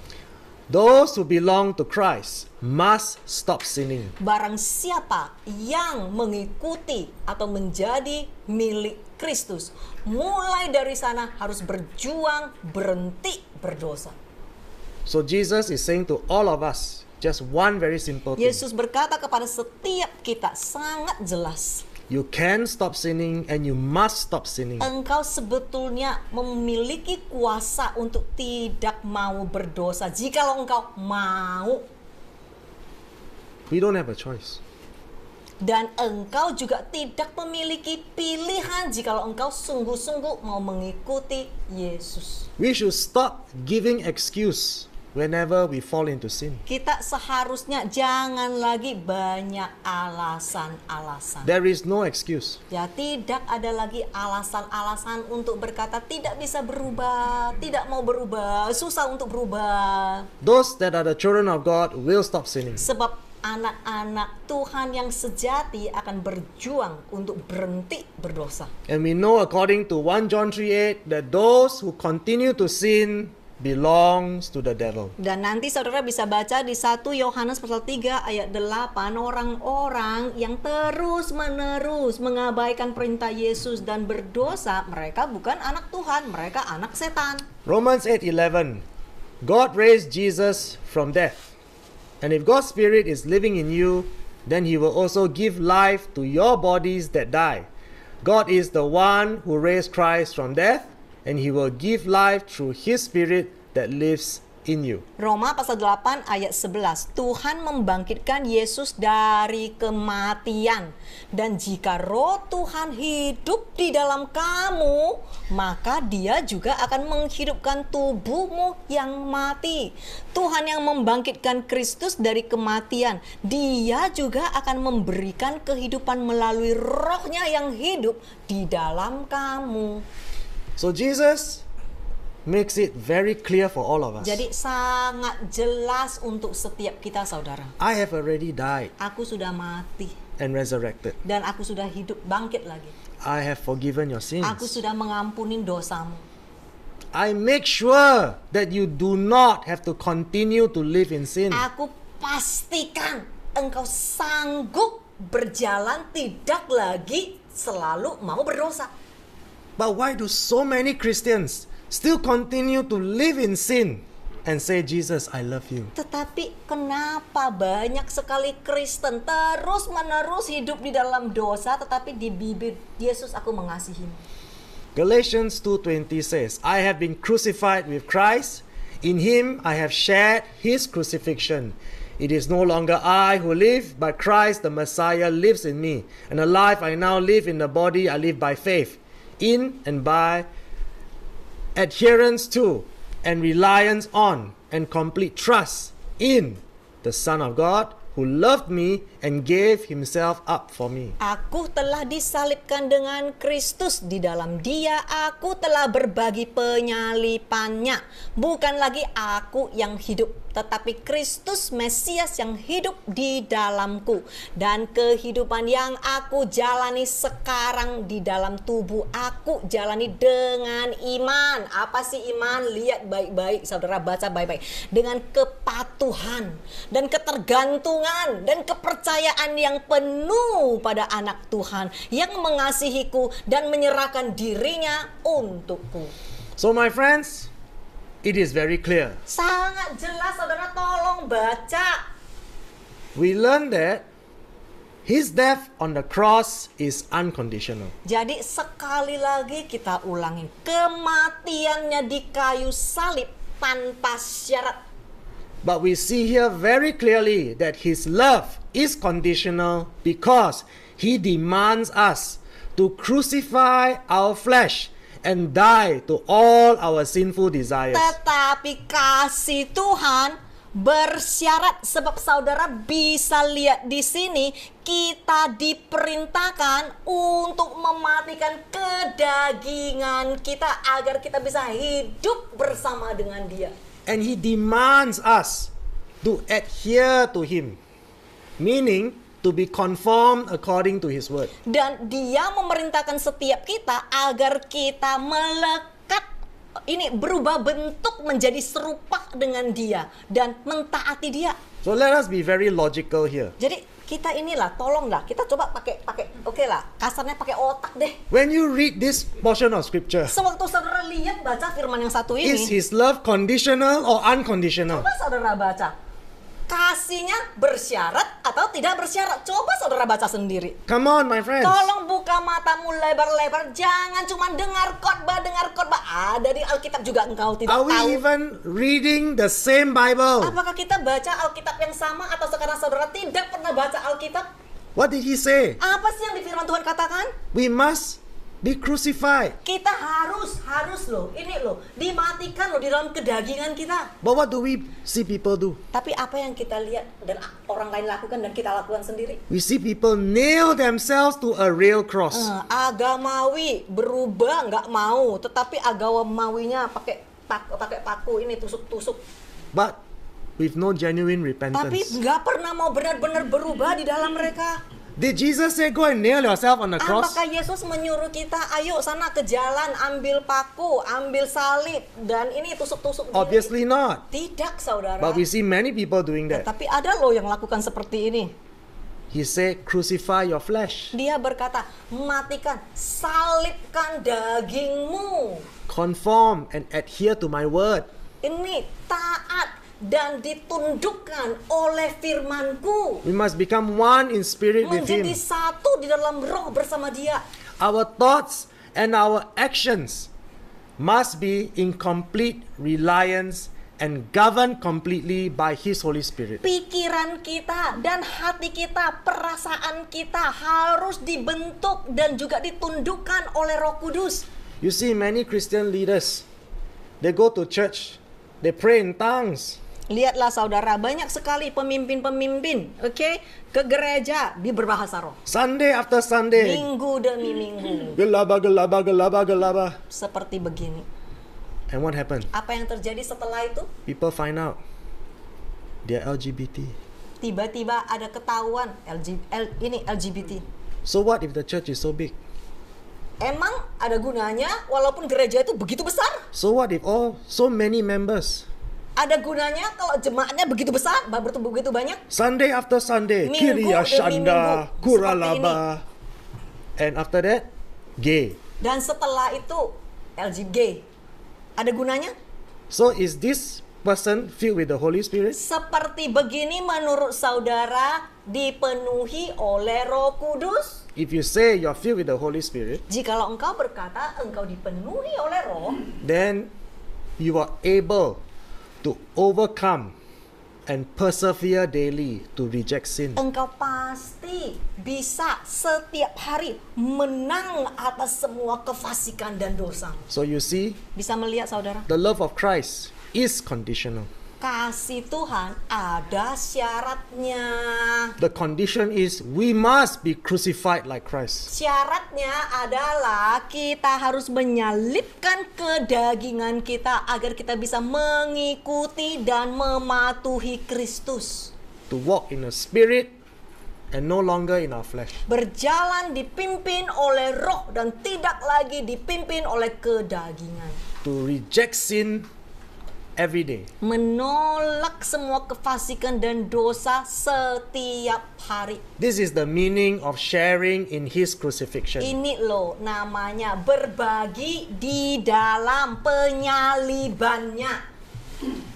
Those who belong to Christ must stop sinning.
Barang siapa yang mengikuti atau menjadi milik Kristus, mulai dari sana harus berjuang berhenti berdosa.
So Jesus is saying to all of us just one very simple thing.
Yesus berkata kepada setiap kita sangat jelas.
You can stop sinning and you must stop sinning.
Engkau sebetulnya memiliki kuasa untuk tidak mau berdosa jikalau engkau mau.
We don't have a choice.
Dan engkau juga tidak memiliki pilihan jikalau engkau sungguh-sungguh mau mengikuti Yesus.
We should stop giving excuse whenever we fall into sin.
Kita seharusnya jangan lagi banyak alasan-alasan.
There is no excuse.
Ya, tidak ada lagi alasan-alasan untuk berkata tidak bisa berubah, tidak mau berubah, susah untuk berubah.
Those that are the children of God will stop sinning.
Sebab anak-anak Tuhan yang sejati akan berjuang untuk berhenti berdosa.
And we know according to 1 John 3:8 that those who continue to sin belongs to the devil.
Dan nanti saudara bisa baca di 1 Yohanes pasal 3 ayat 8, orang-orang yang terus-menerus mengabaikan perintah Yesus dan berdosa, mereka bukan anak Tuhan, mereka anak setan.
Romans 8:11. God raised Jesus from death. And if God's Spirit is living in you, then he will also give life to your bodies that die. God is the one who raised Christ from death, and he will give life through his Spirit that lives in you.
Roma pasal 8 ayat 11. Tuhan membangkitkan Yesus dari kematian. Dan jika roh Tuhan hidup di dalam kamu, maka dia juga akan menghidupkan tubuhmu yang mati. Tuhan yang membangkitkan Kristus dari kematian, dia juga akan memberikan kehidupan melalui rohnya yang hidup di dalam kamu.
So Jesus makes it very clear for all of us.
Jadi sangat jelas untuk setiap kita, saudara.
I have already died
Aku sudah mati
and resurrected.
dan aku sudah hidup bangkit lagi.
I have forgiven your sins.
Aku sudah mengampuni dosamu.
I make sure that you do not have to continue to live in sin.
Aku pastikan engkau sanggup berjalan tidak lagi selalu mau berdosa.
But why do so many Christians still continue to live in sin and say, Jesus, I love you?
Tetapi kenapa banyak sekali Kristen terus-menerus hidup di dalam dosa, tetapi di bibir Yesus aku mengasihimu?
Galatians 2:20 says, I have been crucified with Christ. In him I have shared his crucifixion. It is no longer I who live, but Christ the Messiah lives in me. And the life I now live in the body, I live by faith, in and by adherence to and reliance on and complete trust in the Son of God who loved me and gave himself up for me.
Aku telah disalibkan dengan Kristus. Di dalam Dia aku telah berbagi penyalipannya. Bukan lagi aku yang hidup, tetapi Kristus Mesias yang hidup di dalamku. Dan kehidupan yang aku jalani sekarang di dalam tubuh aku jalani dengan iman. Apa sih iman? Lihat baik-baik, saudara, baca baik-baik. Dengan kepatuhan dan ketergantungan dan kepercayaan yang penuh pada anak Tuhan yang mengasihiku dan menyerahkan dirinya untukku.
So my friends, it is very clear.
Sangat jelas, saudara, tolong baca.
We learn that his death on the cross is unconditional.
Jadi sekali lagi kita ulangi, kematiannya di kayu salib tanpa syarat.
But we see here very clearly that his love is conditional because he demands us to crucify our flesh and die to all our sinful desires.
Tetapi kasih Tuhan bersyarat, sebab saudara bisa lihat di sini kita diperintahkan untuk mematikan kedagingan kita agar kita bisa hidup bersama dengan Dia.
And he demands us to adhere to him, meaning to be conformed according to his word.
Dan Dia memerintahkan setiap kita agar kita melekat, ini berubah bentuk menjadi serupa dengan Dia dan mentaati Dia.
So let us be very logical here.
Jadi kita inilah, tolonglah kita coba pakai oke lah, kasarnya pakai otak deh.
When you read this portion of scripture,
Sewaktu saudara lihat baca firman yang satu
is
ini,
his love conditional or unconditional?
coba saudara baca, kasihnya bersyarat atau tidak bersyarat? Coba saudara baca sendiri.
Come on, my friends.
Tolong buka matamu lebar-lebar, jangan cuma dengar khotbah. Ada di Alkitab juga engkau tidak
Are we
tahu.
even reading the same Bible?
Apakah kita baca Alkitab yang sama atau sekarang saudara tidak pernah baca Alkitab?
What did he say?
Apa sih yang di firman Tuhan katakan?
We must be crucified.
Kita harus loh, ini loh, dimatikan loh di dalam kedagingan kita.
But what do we see people do?
Tapi apa yang kita lihat dan orang lain lakukan dan kita lakukan sendiri?
We see people nail themselves to a real cross.
Agamawi berubah nggak mau, tetapi agamawinya pakai paku ini tusuk-tusuk.
But with no genuine
Tapi
repentance.
nggak pernah mau benar-benar berubah di dalam mereka.
Did Jesus say go and nail yourself on the cross?
Apakah Yesus menyuruh kita, ayo sana ke jalan, ambil paku, ambil salib, dan ini tusuk-tusuk diri?
Obviously not.
Tidak, saudara.
But we see many people doing that.
Tapi ada loh yang lakukan seperti ini.
He said, crucify your flesh.
Dia berkata, matikan, salibkan dagingmu.
Conform and adhere to my word.
Ini taat dan ditundukkan oleh firman-Ku.
We must become one in spirit with
Menjadi
him.
satu di dalam roh bersama Dia.
Our thoughts and our actions must be in complete reliance and governed completely by his Holy Spirit.
Pikiran kita dan hati kita, perasaan kita harus dibentuk dan juga ditundukkan oleh Roh Kudus.
You see many Christian leaders, they go to church, they pray in tongues.
Lihatlah saudara, banyak sekali pemimpin-pemimpin, ke gereja di berbahasa roh.
Sunday after Sunday,
Minggu demi minggu.
gelaba, gelaba, gelaba, gelaba.
Seperti begini.
And what happened?
Apa yang terjadi setelah itu?
People find out they're LGBT.
Tiba-tiba ada ketahuan LGBT.
So what if the church is so big?
Emang ada gunanya walaupun gereja itu begitu besar?
So what if so many members?
Ada gunanya kalau jemaatnya begitu besar, begitu banyak?
Sunday after Sunday,
Minggu
Kiriya
demi
Shanda,
minggu,
Kuralaba. And after that, gay.
Dan setelah itu LGBT. Ada gunanya?
So is this person filled with the Holy Spirit?
Seperti begini menurut saudara dipenuhi oleh Roh Kudus?
If you say you're filled with the Holy Spirit,
Jikalau engkau berkata engkau dipenuhi oleh Roh,
then you are able to overcome and persevere daily to reject sin.
engkau pasti bisa setiap hari menang atas semua kefasikan dan dosa.
So you see,
Bisa melihat saudara,
the love of Christ is conditional.
kasih Tuhan ada syaratnya.
The condition is we must be crucified like Christ.
Syaratnya adalah kita harus menyalibkan kedagingan kita agar kita bisa mengikuti dan mematuhi Kristus.
To walk in the Spirit and no longer in our flesh.
Berjalan dipimpin oleh Roh dan tidak lagi dipimpin oleh kedagingan.
To reject sin every day.
Menolak semua kefasikan dan dosa setiap hari.
This is the meaning of sharing in His crucifixion.
Ini loh namanya berbagi di dalam penyalibannya.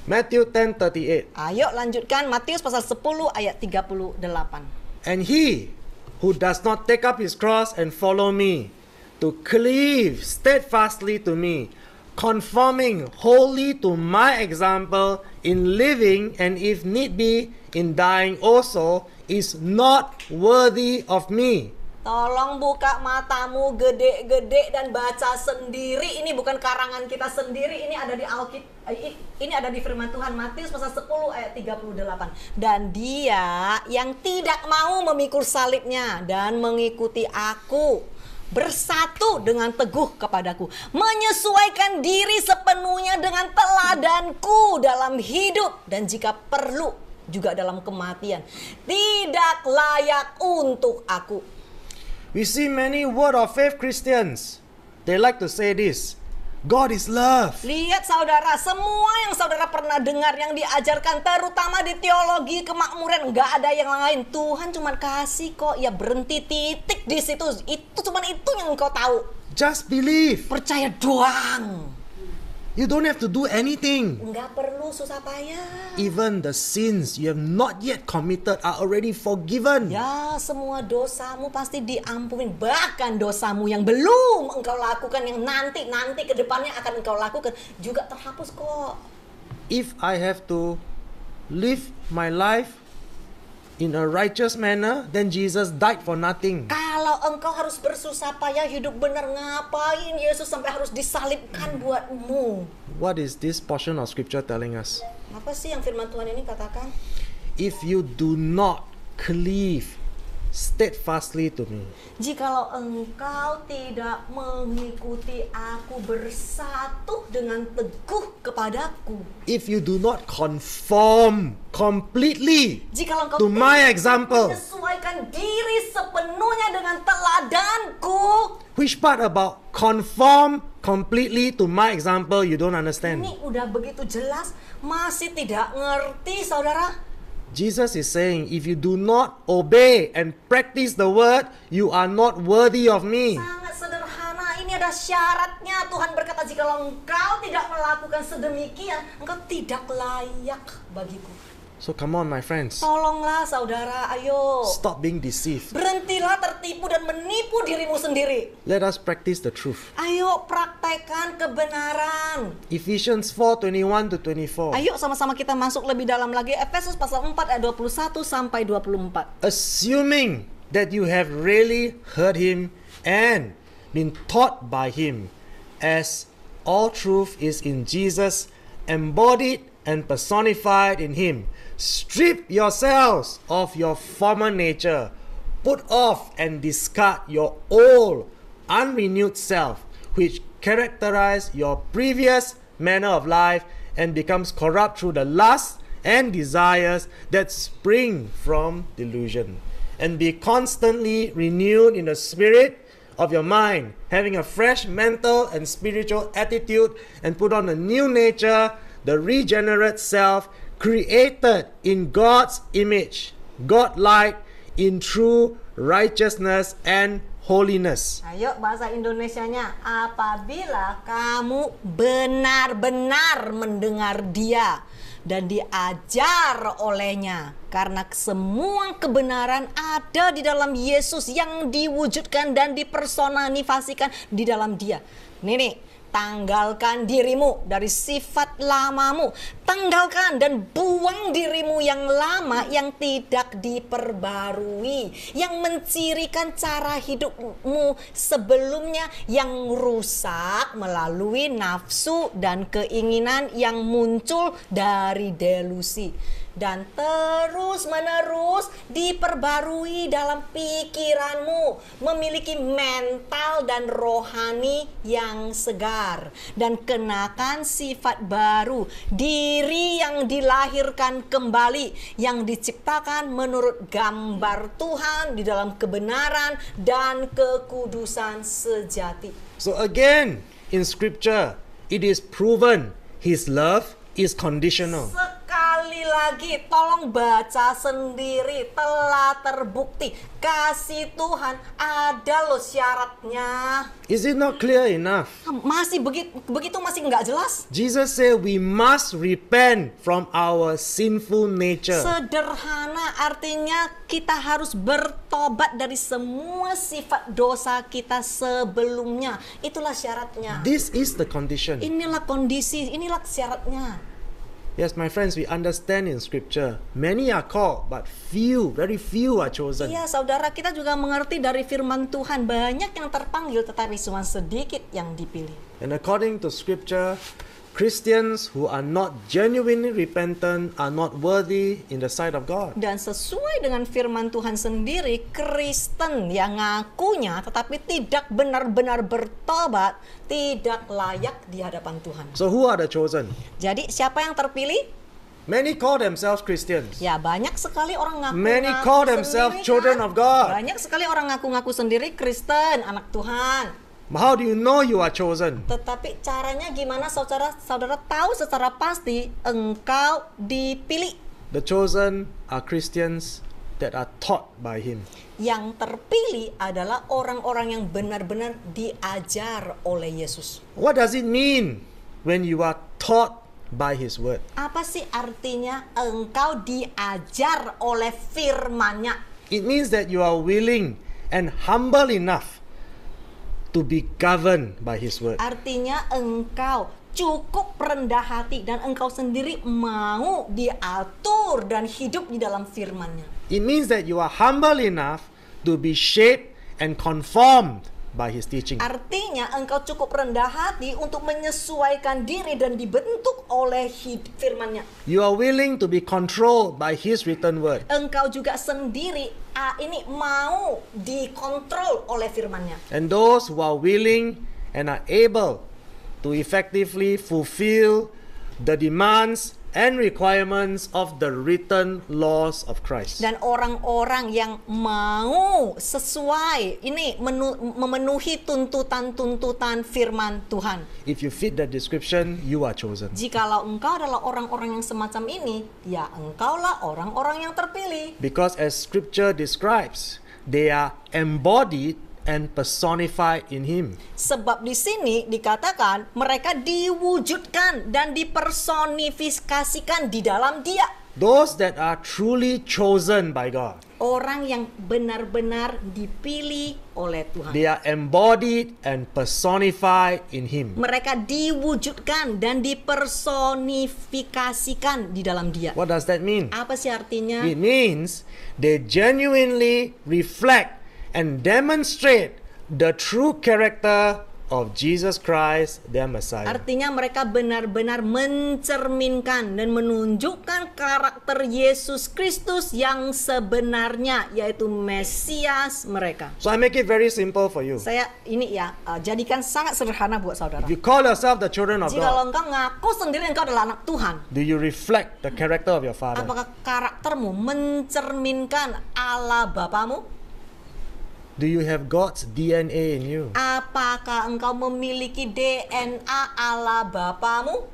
Matthew 10:38.
Ayo lanjutkan Matius pasal 10 ayat 38.
And he who does not take up his cross and follow me, to cleave steadfastly to me, conforming wholly to my example in living, and if need be, in dying also, is not worthy of me.
Tolong buka matamu gede-gede dan baca sendiri. Ini bukan karangan kita sendiri. Ini ada di Alkitab. Ini ada di firman Tuhan Matius pasal 10 ayat 38. Dan dia yang tidak mau memikul salibnya dan mengikuti aku, bersatu dengan teguh kepadaku, menyesuaikan diri sepenuhnya dengan teladanku dalam hidup, dan jika perlu juga dalam kematian, tidak layak untuk aku.
We see many word of faith Christians. They like to say this: God is love.
Lihat saudara, semua yang saudara pernah dengar yang diajarkan terutama di teologi kemakmuran, nggak ada yang lain. Tuhan cuma kasih kok, ya berhenti titik di situ. Itu cuma itu yang engkau tahu.
Just believe.
Percaya doang.
You don't have to do anything.
Nggak perlu susah payah.
Even the sins you have not yet committed are already forgiven.
Ya, semua dosamu pasti diampuni. Bahkan dosamu yang belum engkau lakukan, yang nanti ke depannya akan engkau lakukan, juga terhapus kok.
If I have to live my life in a righteous manner, then Jesus died for nothing.
Kalau engkau harus bersusah payah hidup benar, ngapain Yesus sampai harus disalibkan buatmu?
What is this portion of scripture telling us?
Apa sih yang firman Tuhan ini katakan?
If you do not cleave steadfastly to me,
Jikalau engkau tidak mengikuti aku, bersatu dengan teguh kepadaku.
if you do not conform completely
Jikalau engkau
to my example,
menyesuaikan diri sepenuhnya dengan teladanku.
which part about conform completely to my example you don't understand?
Ini udah begitu jelas, masih tidak ngerti saudara?
Jesus is saying, if you do not obey and practice the word, you are not worthy of me.
Sangat sederhana, ini ada syaratnya. Tuhan berkata, jikalau engkau tidak melakukan sedemikian, engkau tidak layak bagiku.
So come on, my friends.
Tolonglah saudara, ayo.
Stop being deceived.
Berhentilah tertipu dan menipu dirimu sendiri.
Let us practice the truth.
Ayo praktekkan kebenaran.
Ephesians 4:21 to 24.
Ayo sama-sama kita masuk lebih dalam lagi. Efesus pasal 4 ayat 21 sampai 24.
Assuming that you have really heard him and been taught by him, as all truth is in Jesus, embodied and personified in him. Strip yourselves of your former nature. Put off and discard your old, unrenewed self, which characterize your previous manner of life and becomes corrupt through the lusts and desires that spring from delusion. And be constantly renewed in the spirit of your mind, having a fresh mental and spiritual attitude, and put on a new nature, the regenerate self, created in God's image, God-like, in true righteousness and holiness.
Ayo bahasa Indonesianya. Apabila kamu benar-benar mendengar Dia dan diajar olehnya. Karena semua kebenaran ada di dalam Yesus yang diwujudkan dan dipersonifikasikan di dalam Dia. Nih, tanggalkan dirimu dari sifat lamamu. Tanggalkan dan buang dirimu yang lama yang tidak diperbarui, yang mencirikan cara hidupmu sebelumnya yang rusak melalui nafsu dan keinginan yang muncul dari delusi. Dan terus-menerus diperbarui dalam pikiranmu, memiliki mental dan rohani yang segar, dan kenakan sifat baru, diri yang dilahirkan kembali, yang diciptakan menurut gambar Tuhan di dalam kebenaran dan kekudusan sejati.
So again, in scripture, it is proven His love is conditional.
Sekali lagi, tolong baca sendiri, telah terbukti kasih Tuhan ada loh syaratnya.
Is it not clear enough?
Masih begitu masih nggak jelas?
Jesus said we must repent from our sinful nature.
Sederhana, artinya kita harus bertobat dari semua sifat dosa kita sebelumnya. Itulah syaratnya.
This is the condition.
Inilah kondisi, inilah syaratnya.
Yes, my friends, we understand in scripture, many are called, but very few are chosen.
Iya, saudara, kita juga mengerti dari firman Tuhan, banyak yang terpanggil tetapi cuma sedikit yang dipilih.
And according to scripture, Christians who are not genuinely repentant are not worthy in the sight of God.
Dan sesuai dengan firman Tuhan sendiri, Kristen yang ngakunya tetapi tidak benar-benar bertobat tidak layak di hadapan Tuhan.
So who are the chosen?
Jadi siapa yang terpilih?
Many call themselves Christians.
Ya, banyak sekali orang ngaku-ngaku
Many call themselves
sendiri,
children
kan?
of God.
Banyak sekali orang ngaku-ngaku sendiri Kristen, anak Tuhan.
But how do you know you are chosen?
Tetapi caranya gimana saudara tahu secara pasti engkau dipilih?
The chosen are Christians that are taught by Him.
Yang terpilih adalah orang-orang yang benar-benar diajar oleh Yesus.
What does it mean when you are taught by His word?
Apa sih artinya engkau diajar oleh firman-Nya?
It means that you are willing and humble enough to be governed by His word.
Artinya engkau cukup rendah hati dan engkau sendiri mau diatur dan hidup di dalam firman-Nya.
It means that you are humble enough to be shaped and conformed by His teaching.
Artinya engkau cukup rendah hati untuk menyesuaikan diri dan dibentuk oleh firman-Nya.
You are willing to be controlled by His written word.
Engkau juga sendiri ini mau dikontrol oleh firman-Nya.
And those who are willing and are able to effectively fulfill the demands and requirements of the written laws of Christ.
Dan orang-orang yang mau sesuai memenuhi tuntutan-tuntutan firman Tuhan.
If you fit that description, you are chosen.
Jikalau engkau adalah orang-orang yang semacam ini, ya engkaulah orang-orang yang terpilih.
Because as scripture describes, they are embodied and personified in Him.
Sebab di sini dikatakan mereka diwujudkan dan dipersonifikasikan di dalam Dia.
Those that are truly chosen by God.
Orang yang benar-benar dipilih oleh Tuhan.
They are embodied and personified in Him.
Mereka diwujudkan dan dipersonifikasikan di dalam Dia.
What does that mean?
Apa sih artinya?
It means they genuinely reflect and demonstrate the true character of Jesus Christ, their Messiah.
Artinya mereka benar-benar mencerminkan dan menunjukkan karakter Yesus Kristus yang sebenarnya, yaitu Mesias mereka.
So I make it very simple for you.
Saya ini ya jadikan sangat sederhana buat saudara.
If you call yourself the children of
Jikalau
God,
engkau ngaku sendiri engkau adalah anak Tuhan,
do you reflect the character of your Father?
apakah karaktermu mencerminkan Allah Bapamu?
Do you have God's DNA in you?
Apakah engkau memiliki DNA Allah Bapamu?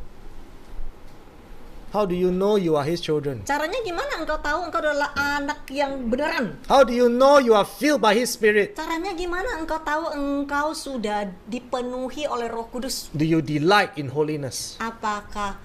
How do you know you are His children?
Caranya gimana engkau tahu engkau adalah anak yang beneran?
How do you know you are filled by His Spirit?
Caranya gimana engkau tahu engkau sudah dipenuhi oleh Roh Kudus?
Do you delight in holiness?
Apakah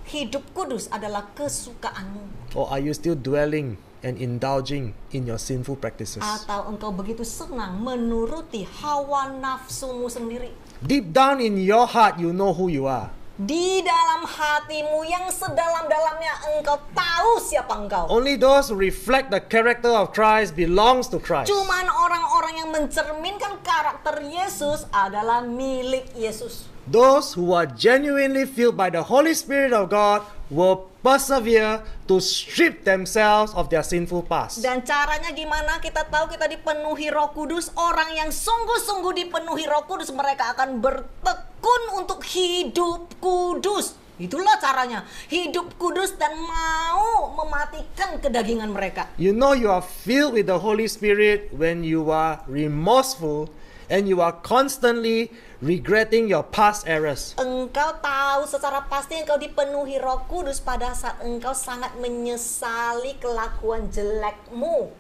hidup kudus adalah kesukaanmu?
Or are you still dwelling and indulging in your sinful practices?
Atau engkau begitu senang menuruti hawa nafsumu sendiri?
Deep down in your heart, you know who you are.
Di dalam hatimu yang sedalam-dalamnya engkau tahu siapa engkau.
Only those who reflect the character of Christ belongs to Christ.
Cuman orang-orang yang mencerminkan karakter Yesus adalah milik Yesus.
Those who are genuinely filled by the Holy Spirit of God will persevere to strip themselves of their sinful past.
Dan caranya gimana kita tahu kita dipenuhi Roh Kudus? Orang yang sungguh-sungguh dipenuhi Roh Kudus, mereka akan bertekun untuk hidup kudus. Itulah caranya, hidup kudus dan mau mematikan kedagingan mereka.
You know you are filled with the Holy Spirit when you are remorseful and you are constantly regretting your past errors.
Engkau tahu secara pasti engkau dipenuhi Roh Kudus pada saat engkau sangat menyesali kelakuan jelekmu,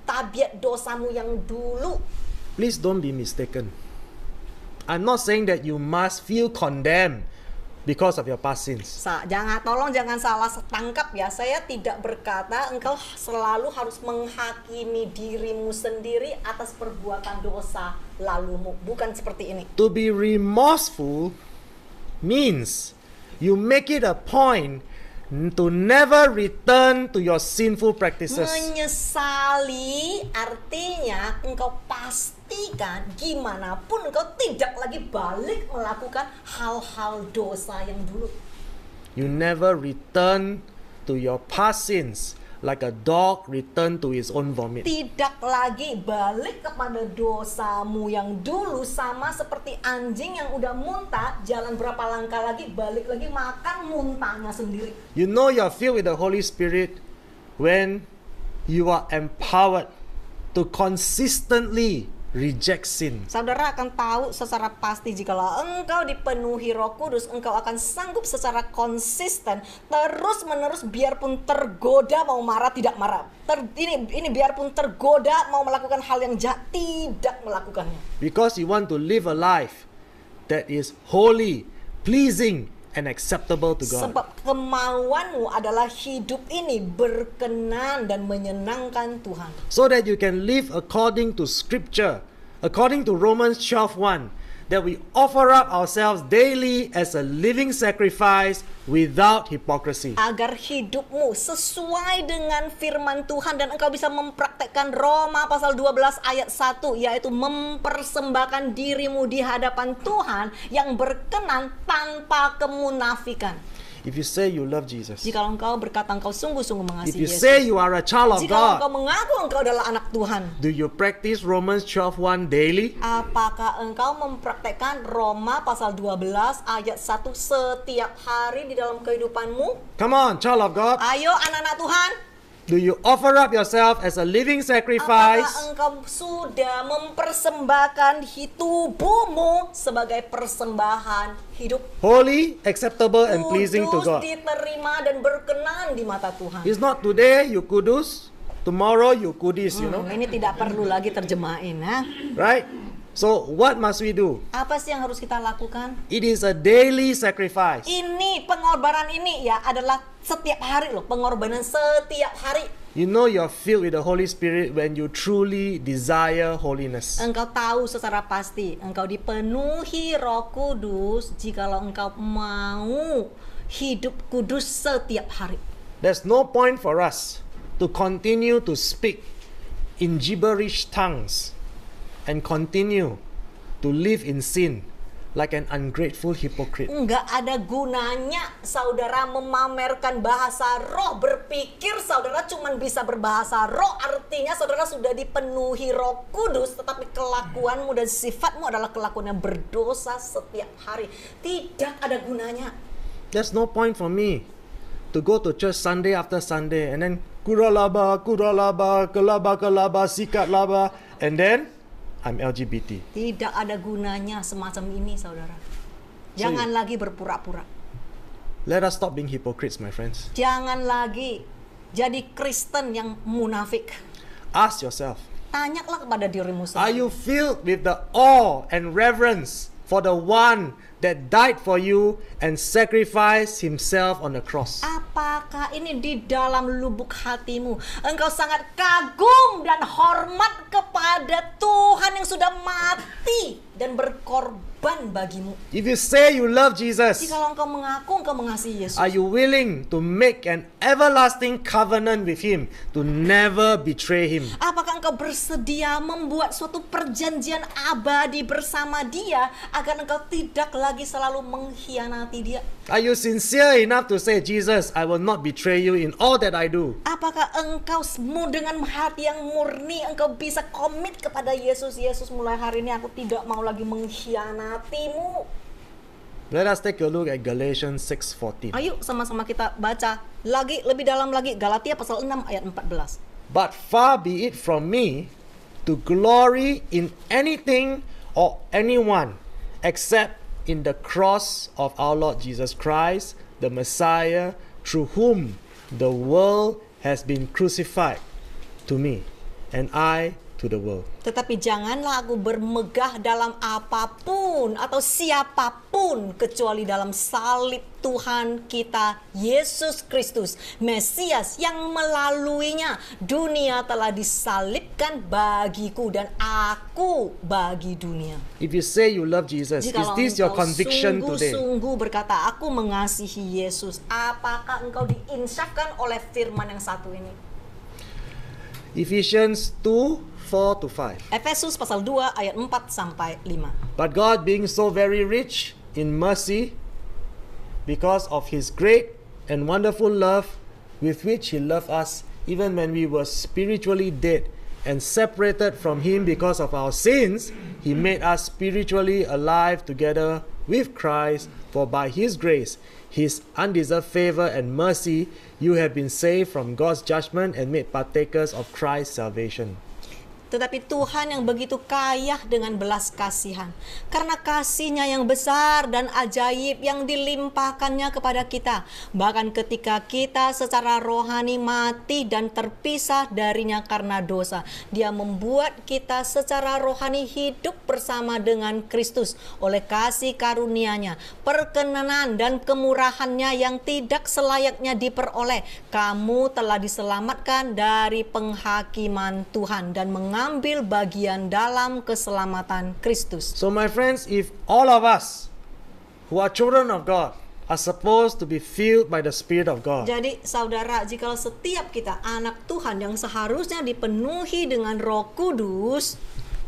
tabiat dosamu yang dulu.
Please don't be mistaken. I'm not saying that you must feel condemned because of your past sins.
Jangan salah tangkap ya. Saya tidak berkata engkau selalu harus menghakimi dirimu sendiri atas perbuatan dosa lalumu. Bukan seperti ini.
To be remorseful means you make it a point to never return to your sinful practices.
Menyesali artinya engkau pastikan gimana pun engkau tidak lagi balik melakukan hal-hal dosa yang dulu.
You never return to your past sins like a dog return to his own vomit.
Tidak lagi balik kepada dosamu yang dulu, sama seperti anjing yang udah muntah, jalan berapa langkah lagi balik lagi makan muntahnya sendiri.
You know you are filled with the Holy Spirit when you are empowered to consistently reject sin.
Saudara akan tahu secara pasti jikalau engkau dipenuhi Roh Kudus, engkau akan sanggup secara konsisten terus-menerus biarpun tergoda mau marah tidak marah. Ini biarpun tergoda mau melakukan hal yang jahat tidak melakukannya.
Because you want to live a life that is holy, pleasing and acceptable to God.
Sebab kemauanmu adalah hidup ini berkenan dan menyenangkan Tuhan.
So that you can live according to Scripture, according to Romans 12:1, that we offer up ourselves daily as a living sacrifice without hypocrisy.
Agar hidupmu sesuai dengan firman Tuhan dan engkau bisa mempraktekkan Roma pasal 12 ayat 1, yaitu mempersembahkan dirimu di hadapan Tuhan yang berkenan tanpa kemunafikan.
If you say you love Jesus,
Jika engkau berkata engkau sungguh-sungguh
if
mengasihi
you
Yesus,
say you are a child of
jika engkau
God,
mengaku engkau adalah anak Tuhan,
do you practice Romans 12:1 daily?
apakah engkau mempraktekkan Roma pasal 12 ayat 1 setiap hari di dalam kehidupanmu?
Come on, child of God.
Ayo anak-anak Tuhan,
Do you offer up yourself as a living sacrifice?
apakah engkau sudah mempersembahkan tubuhmu sebagai persembahan hidup
Holy, acceptable, and pleasing to
kudus,
God.
diterima dan berkenan di mata Tuhan?
It's not today you kudus, tomorrow you kudis, you know.
Ini tidak perlu lagi terjemahin, ha?
Right? So what must we do?
Apa sih yang harus kita lakukan?
It is a daily sacrifice.
Ini pengorbanan ini ya adalah setiap hari loh, pengorbanan setiap hari.
You know you're filled with the Holy Spirit when you truly desire holiness.
Engkau tahu secara pasti engkau dipenuhi Roh Kudus jikalau engkau mau hidup kudus setiap hari.
There's no point for us to continue to speak in gibberish tongues and continue to live in sin like an ungrateful hypocrite.
Enggak ada gunanya saudara memamerkan bahasa roh, berpikir saudara cuma bisa berbahasa roh, artinya saudara sudah dipenuhi Roh Kudus tetapi kelakuanmu dan sifatmu adalah kelakuan yang berdosa setiap hari. Tidak ada gunanya.
There's no point for me to go to church Sunday after Sunday and then kuralaba, kelaba, sikat laba, and then I'm LGBT.
Tidak ada gunanya semacam ini saudara. Jangan lagi berpura-pura.
Let us stop being hypocrites, my friends.
Jangan lagi jadi Kristen yang munafik.
Ask yourself,
Tanyalah kepada dirimu
are
sendiri.
you filled with the awe and reverence for the one that died for you and sacrificed himself on the cross?
Apakah ini di dalam lubuk hatimu engkau sangat kagum dan hormat kepada Tuhan yang sudah mati dan berkorban bagimu?
If you say you love Jesus,
Jikalau engkau mengaku engkau mengasihi Yesus,
are you willing to make an everlasting covenant with him to never betray him?
apakah engkau bersedia membuat suatu perjanjian abadi bersama Dia agar engkau tidak lagi selalu mengkhianati Dia?
Are you sincere enough to say, Jesus, I will not betray you in all that I do?
Apakah engkau dengan hati yang murni engkau bisa komit kepada Yesus? Yesus, mulai hari ini aku tidak mau lagi mengkhianatimu.
Let us take a look at Galatians 6:14.
Ayo sama-sama kita baca lagi lebih dalam lagi Galatia pasal 6 ayat 14.
But far be it from me to glory in anything or anyone except in the cross of our Lord Jesus Christ, the Messiah, through whom the world has been crucified to me, and I to the world.
Tetapi janganlah aku bermegah dalam apapun atau siapapun kecuali dalam salib Tuhan kita Yesus Kristus, Mesias, yang melaluinya dunia telah disalibkan bagiku dan aku bagi dunia.
If you say you love Jesus, is
Jikalau
this your
engkau
conviction today?
sungguh-sungguh berkata aku mengasihi Yesus, apakah engkau diinsafkan oleh firman yang satu ini?
Ephesians 2:4-5.
Efesus pasal 2 ayat 4 sampai 5.
But God, being so very rich in mercy, because of his great and wonderful love with which he loved us, even when we were spiritually dead and separated from him because of our sins, he made us spiritually alive together with Christ. For by his grace, his undeserved favor and mercy, you have been saved from God's judgment and made partakers of Christ's salvation.
Tetapi Tuhan yang begitu kaya dengan belas kasihan, karena kasih-Nya yang besar dan ajaib yang dilimpahkannya kepada kita, bahkan ketika kita secara rohani mati dan terpisah darinya karena dosa, Dia membuat kita secara rohani hidup bersama dengan Kristus oleh kasih karunia-Nya, perkenanan dan kemurahan-Nya yang tidak selayaknya diperoleh. Kamu telah diselamatkan dari penghakiman Tuhan dan mengambil bagian dalam keselamatan Kristus.
So my friends, if all of us who are children of God are supposed to be filled by the Spirit of God,
Jadi saudara, jikalau setiap kita anak Tuhan yang seharusnya dipenuhi dengan Roh Kudus,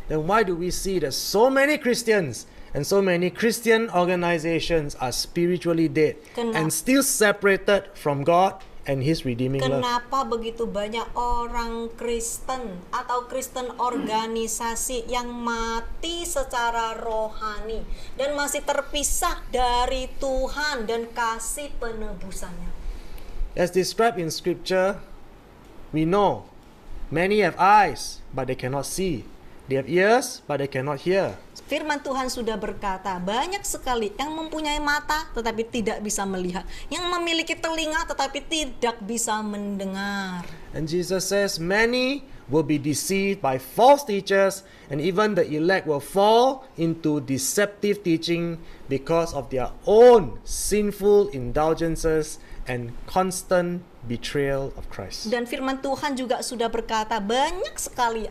then why do we see that so many Christians and so many Christian organizations are spiritually dead and still separated from God and his redeeming love?
kenapa begitu banyak orang Kristen atau Kristen organisasi yang mati secara rohani dan masih terpisah dari Tuhan dan kasih penebusannya?
As described in Scripture, we know many have eyes, but they cannot see. They have ears, but they cannot hear.
Firman Tuhan sudah berkata, banyak sekali yang mempunyai mata tetapi tidak bisa melihat, yang memiliki telinga tetapi tidak bisa mendengar.
And Jesus says many will be deceived by false teachers, and even the elect will fall into deceptive teaching because of their own sinful indulgences and constant betrayal of Christ.
Dan firman Tuhan juga sudah berkata, banyak sekali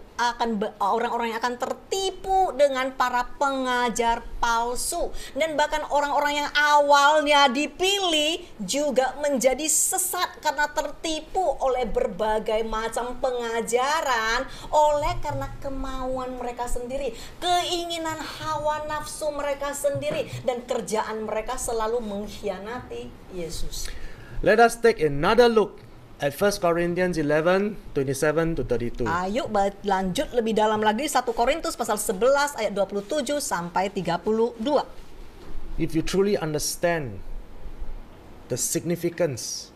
orang-orang yang akan tertipu dengan para pengajar palsu, dan bahkan orang-orang yang awalnya dipilih juga menjadi sesat karena tertipu oleh berbagai macam pengajaran, oleh karena kemauan mereka sendiri, keinginan hawa nafsu mereka sendiri, dan kerjaan mereka selalu mengkhianati Yesus.
Let us take another look at 1 Corinthians 11:27-32.
Ayo lanjut lebih dalam lagi 1 Korintus pasal 11 ayat 27 sampai 32.
If you truly understand the significance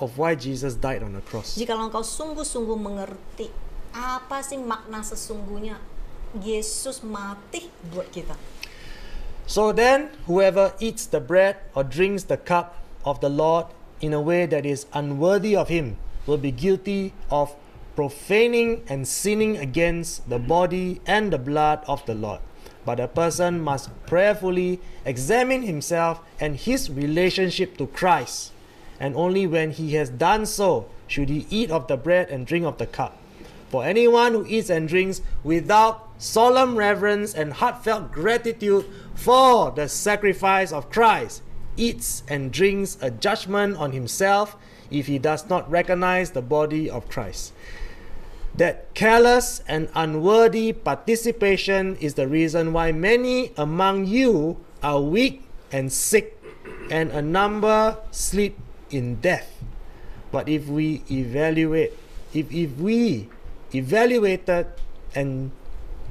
of why Jesus died on the cross,
Jikalau engkau sungguh-sungguh mengerti apa sih makna sesungguhnya Yesus mati buat kita.
so then whoever eats the bread or drinks the cup of the Lord in a way that is unworthy of him will be guilty of profaning and sinning against the body and the blood of the Lord. but a person must prayerfully examine himself and his relationship to Christ. And only when he has done so should he eat of the bread and drink of the cup. For anyone who eats and drinks without solemn reverence and heartfelt gratitude for the sacrifice of Christ eats and drinks a judgment on himself if he does not recognize the body of Christ. That careless and unworthy participation is the reason why many among you are weak and sick, and a number sleep in death. But if we evaluated and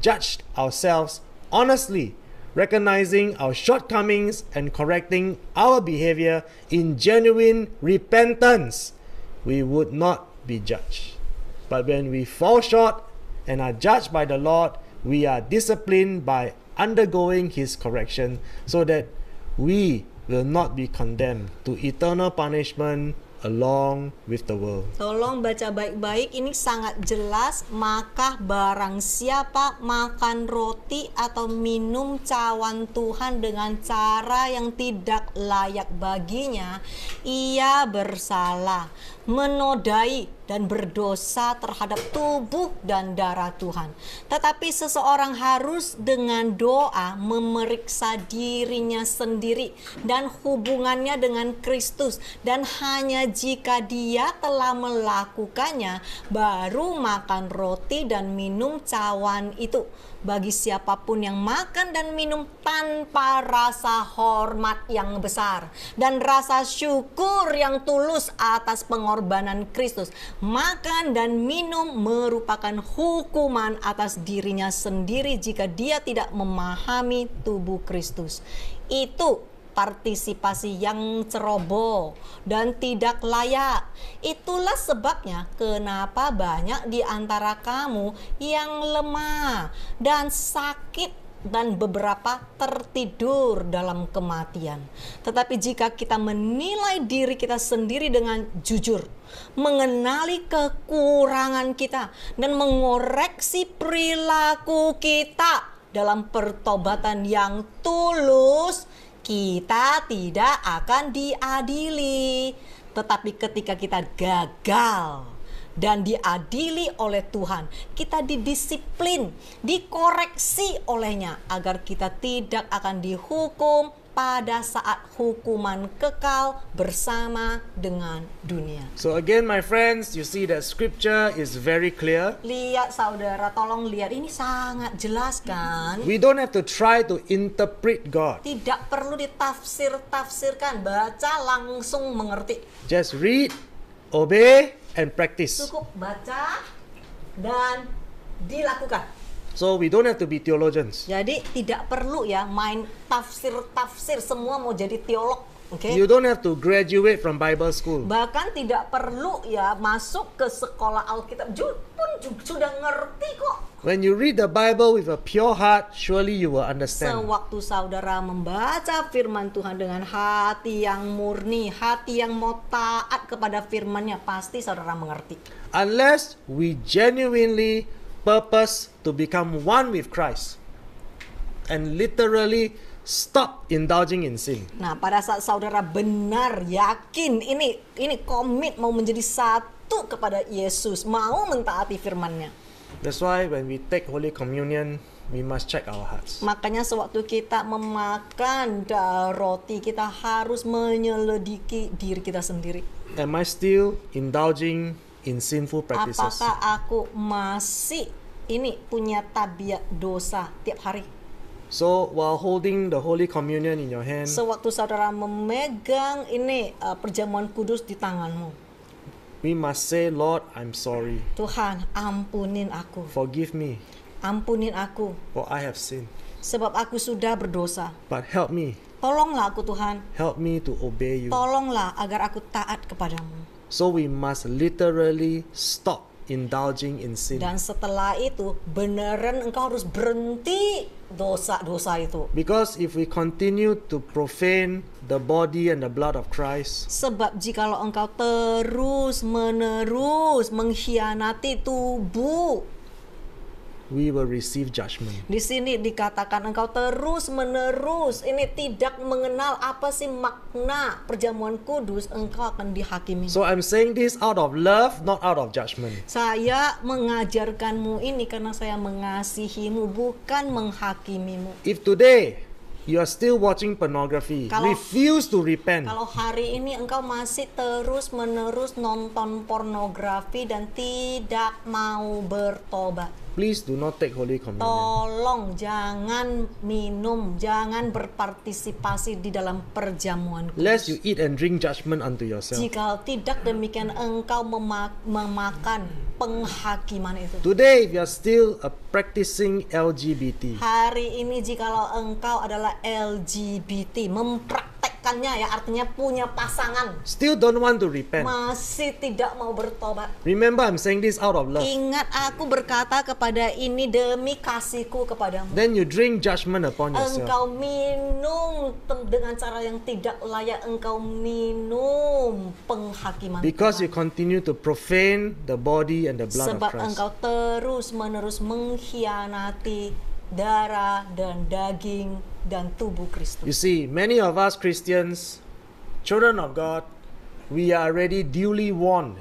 judged ourselves honestly, recognizing our shortcomings and correcting our behavior in genuine repentance, we would not be judged. But when we fall short and are judged by the Lord, we are disciplined by undergoing His correction, so that we will not be condemned to eternal punishment along with the world.
Tolong baca baik-baik, ini sangat jelas. Maka barang siapa makan roti atau minum cawan Tuhan dengan cara yang tidak layak baginya, ia bersalah, menodai dan berdosa terhadap tubuh dan darah Tuhan. Tetapi seseorang harus dengan doa memeriksa dirinya sendiri dan hubungannya dengan Kristus, dan hanya jika dia telah melakukannya, baru makan roti dan minum cawan itu. Bagi siapapun yang makan dan minum tanpa rasa hormat yang besar dan rasa syukur yang tulus atas pengorbanan Kristus, makan dan minum merupakan hukuman atas dirinya sendiri jika dia tidak memahami tubuh Kristus. Itu partisipasi yang ceroboh dan tidak layak. Itulah sebabnya kenapa banyak di antara kamu yang lemah dan sakit, dan beberapa tertidur dalam kematian. Tetapi jika kita menilai diri kita sendiri dengan jujur, mengenali kekurangan kita, dan mengoreksi perilaku kita dalam pertobatan yang tulus, kita tidak akan diadili. Tetapi ketika kita gagal dan diadili oleh Tuhan, kita didisiplin, dikoreksi olehnya, agar kita tidak akan dihukum pada saat hukuman kekal bersama dengan dunia.
So again, my friends, you see that scripture is very clear.
Lihat saudara, tolong lihat, ini sangat jelas kan?
We don't have to try to interpret God.
Tidak perlu ditafsir-tafsirkan, baca langsung mengerti.
Just read, obey, and practice.
Cukup baca dan dilakukan.
So we don't have to be theologians.
Jadi tidak perlu ya main tafsir-tafsir, semua mau jadi teolog. Okay?
You don't have to graduate from Bible school.
Bahkan tidak perlu ya masuk ke sekolah Alkitab, pun sudah ngerti kok.
When you read the Bible with a pure heart, surely you will understand.
Sewaktu saudara membaca firman Tuhan dengan hati yang murni, hati yang mau taat kepada firman-Nya, pasti saudara mengerti.
Unless we genuinely purpose to become one with Christ and literally stop indulging in sin.
Nah, pada saat saudara benar yakin ini komit mau menjadi satu kepada Yesus, mau mentaati firman-Nya.
That's why when we take Holy Communion, we must check our hearts.
Makanya sewaktu kita memakan roti, kita harus menyelidiki diri kita sendiri.
Am I still indulging in sinful practices?
Apakah aku masih punya tabiat dosa tiap hari?
So while holding the Holy Communion in your hand,
Sewaktu saudara memegang perjamuan kudus di tanganmu,
we must say, Lord, I'm sorry.
Tuhan, ampunin aku.
Forgive me,
Ampunin aku,
for I have sinned.
sebab aku sudah berdosa.
But help me.
Tolonglah aku Tuhan.
Help me to obey you.
Tolonglah agar aku taat kepadamu.
So we must literally stop indulging in sin.
Dan setelah itu beneran engkau harus berhenti dosa-dosa itu.
Because if we continue to profane the body and the blood of Christ,
Sebab jikalau engkau terus-menerus mengkhianati tubuh
we will receive judgment.
Di sini dikatakan engkau terus-menerus ini tidak mengenal apa sih makna perjamuan kudus, engkau akan dihakimi.
So I'm saying this out of love, not out of judgment.
Saya mengajarkanmu ini karena saya mengasihimu, bukan menghakimimu.
If today you are still watching pornography,
Kalau-
refuse to repent,
Kalau hari ini engkau masih terus-menerus nonton pornografi dan tidak mau bertobat,
please do not take Holy Communion.
tolong jangan minum, jangan berpartisipasi di dalam perjamuan
Lest you
kudus.
eat and drink judgment unto yourself.
Jika tidak demikian engkau memakan penghakiman itu.
Today, if you are still practicing LGBT,
Hari ini jikalau engkau adalah LGBT, mempraktekkannya ya, artinya punya pasangan,
still don't want to repent,
masih tidak mau bertobat.
remember I'm saying this out of love.
Ingat, aku berkata kepada ini demi kasihku kepadamu.
Then you drink judgment upon yourself.
Engkau minum dengan cara yang tidak layak, engkau minum penghakiman
Because you
Tuhan.
continue to profane the body and the blood of
Sebab
Christ.
engkau terus-menerus mengkhianati darah dan daging dan tubuh Kristus.
You see, many of us Christians, children of God, we are already duly warned.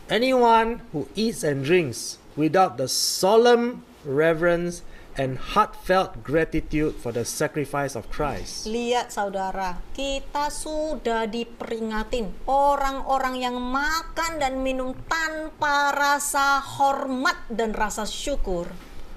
Anyone who eats and drinks without the solemn reverence and heartfelt gratitude for the sacrifice of Christ,
Lihat saudara, kita sudah diperingatin orang-orang yang makan dan minum tanpa rasa hormat dan rasa syukur.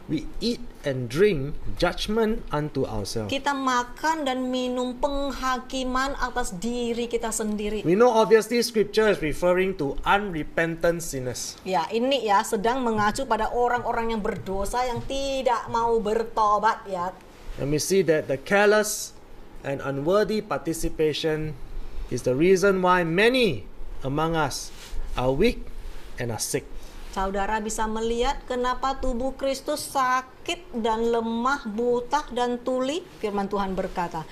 we eat and drink judgment unto ourselves.
Kita makan dan minum penghakiman atas diri kita sendiri.
We know obviously scripture is referring to unrepentant sinners.
Ya, ini ya sedang mengacu pada orang-orang yang berdosa yang tidak mau bertobat ya.
And we see that the careless and unworthy participation is the reason why many among us are weak and are sick.
Saudara bisa melihat kenapa tubuh Kristus sakit dan lemah, buta dan tuli. Firman Tuhan berkata,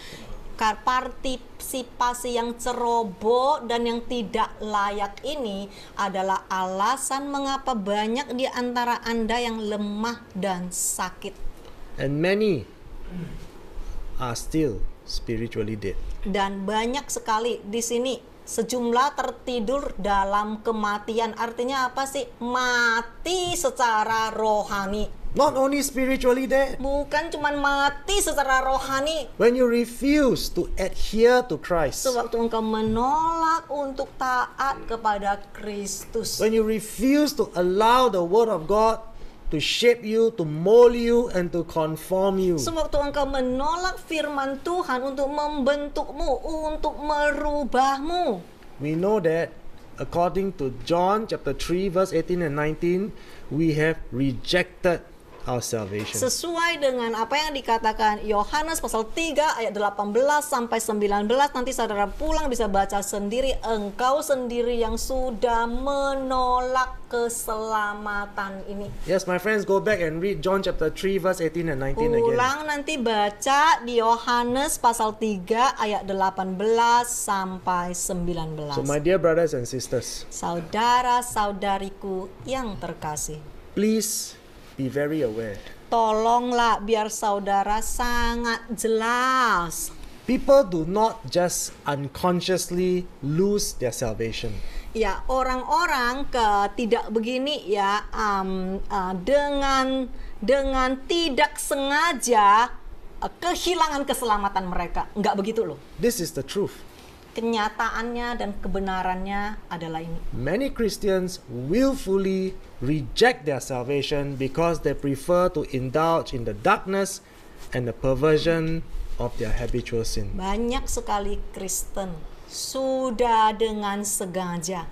partisipasi yang ceroboh dan yang tidak layak ini adalah alasan mengapa banyak di antara Anda yang lemah dan sakit.
And many are still spiritually dead.
Dan banyak sekali di sini sejumlah tertidur dalam kematian. Artinya apa sih? Mati secara rohani.
Not only spiritually dead,
Bukan cuma mati secara rohani.
when you refuse to adhere to Christ,
Sewaktu engkau menolak untuk taat kepada Kristus.
when you refuse to allow the Word of God to shape you, to mold you, and to conform you,
Sewaktu engkau menolak firman Tuhan untuk membentukmu, untuk merubahmu.
we know that according to John chapter 3 verse 18 and 19, we have rejected our salvation.
Sesuai dengan apa yang dikatakan Yohanes pasal 3 ayat 18 sampai 19, nanti saudara pulang bisa baca sendiri. Engkau sendiri yang sudah menolak keselamatan ini.
Yes, my friends, go back and read John chapter 3 verse 18 and 19 again.
Ulang nanti baca di Yohanes pasal 3 ayat 18 sampai 19.
So my dear brothers and sisters,
Saudara-saudariku yang terkasih,
please be very aware.
tolonglah biar saudara sangat jelas.
People do not just unconsciously lose their salvation.
Ya, orang-orang tidak begini ya, dengan tidak sengaja kehilangan keselamatan mereka. Enggak begitu loh.
This is the truth.
Kenyataannya dan kebenarannya adalah ini.
Many Christians willfully reject their salvation because they prefer to indulge in the darkness and the perversion of their habitual sin.
Banyak sekali Kristen sudah dengan sengaja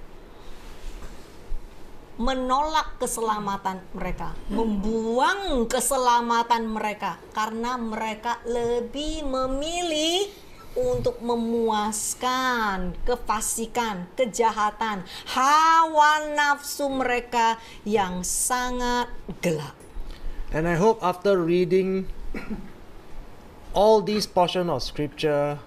menolak keselamatan mereka, membuang keselamatan mereka karena mereka lebih memilih untuk memuaskan kefasikan, kejahatan, hawa nafsu mereka yang sangat gelap.
And I hope after reading all these portions of scripture,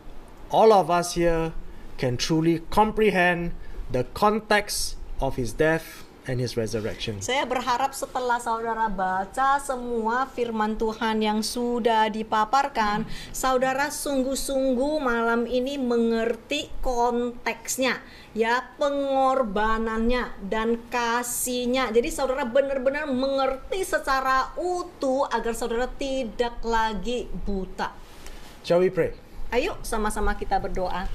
all of us here can truly comprehend the context of his death and His resurrection.
Saya berharap setelah saudara baca semua firman Tuhan yang sudah dipaparkan, saudara sungguh-sungguh malam ini mengerti konteksnya, ya, pengorbanannya dan kasihnya. Jadi saudara benar-benar mengerti secara utuh agar saudara tidak lagi buta.
Shall we pray?
Ayo sama-sama kita berdoa.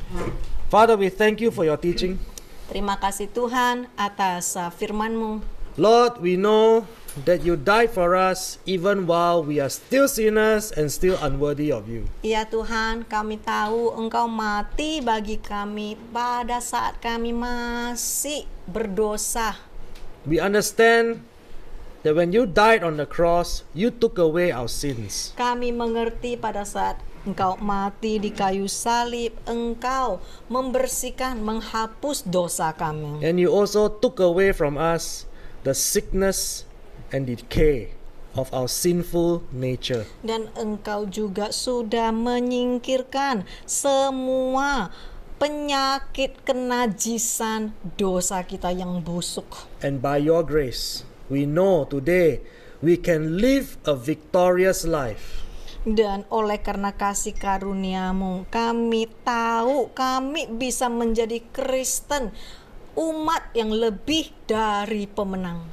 Father, we thank you for your teaching.
Terima kasih Tuhan atas firman-Mu.
Lord, we know that you died for us even while we are still sinners and still unworthy of you.
Ya Tuhan, kami tahu Engkau mati bagi kami pada saat kami masih berdosa.
We understand that when you died on the cross, you took away our sins.
Kami mengerti pada saat Engkau mati di kayu salib, Engkau membersihkan, menghapus dosa kami.
And you also took away from us the sickness and decay of our sinful nature.
Dan Engkau juga sudah menyingkirkan semua penyakit kenajisan dosa kita yang busuk.
And by your grace, we know today we can live a victorious life.
Dan oleh karena kasih karunia-Mu, kami tahu kami bisa menjadi Kristen, umat yang lebih dari pemenang.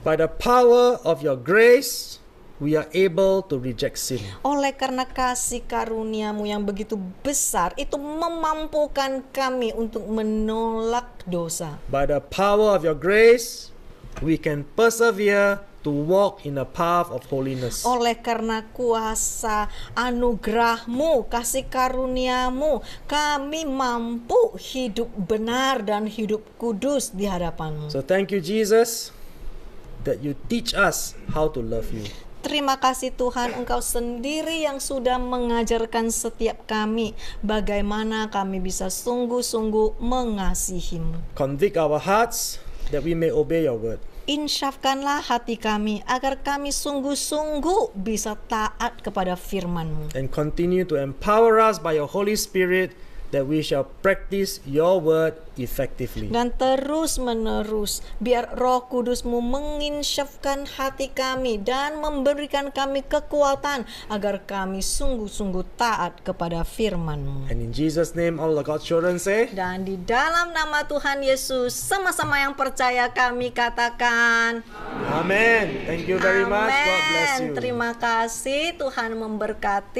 By the power of your grace, we are able to reject sin.
Oleh karena kasih karunia-Mu yang begitu besar, itu memampukan kami untuk menolak dosa.
By the power of your grace, we can persevere to walk in a path of holiness.
Oleh karena kuasa anugerah-Mu, kasih karunia-Mu, kami mampu hidup benar dan hidup kudus di hadapan-Mu.
So thank you, Jesus, that you teach us how to love you.
Terima kasih Tuhan, Engkau sendiri yang sudah mengajarkan setiap kami bagaimana kami bisa sungguh-sungguh mengasihi-Mu.
Convict our hearts that we may obey your word.
Insyafkanlah hati kami agar kami sungguh-sungguh bisa taat kepada firman-Mu.
And continue to empower us by your Holy Spirit that we shall practice your word effectively.
Dan terus menerus biar Roh Kudus-Mu menginsyafkan hati kami dan memberikan kami kekuatan agar kami sungguh-sungguh taat kepada firman-Mu.
And in Jesus' name all the God's children say,
Dan di dalam nama Tuhan Yesus, sama-sama yang percaya kami katakan
Amen. Thank you very much. God bless
Amen.
you.
Terima kasih, Tuhan memberkati.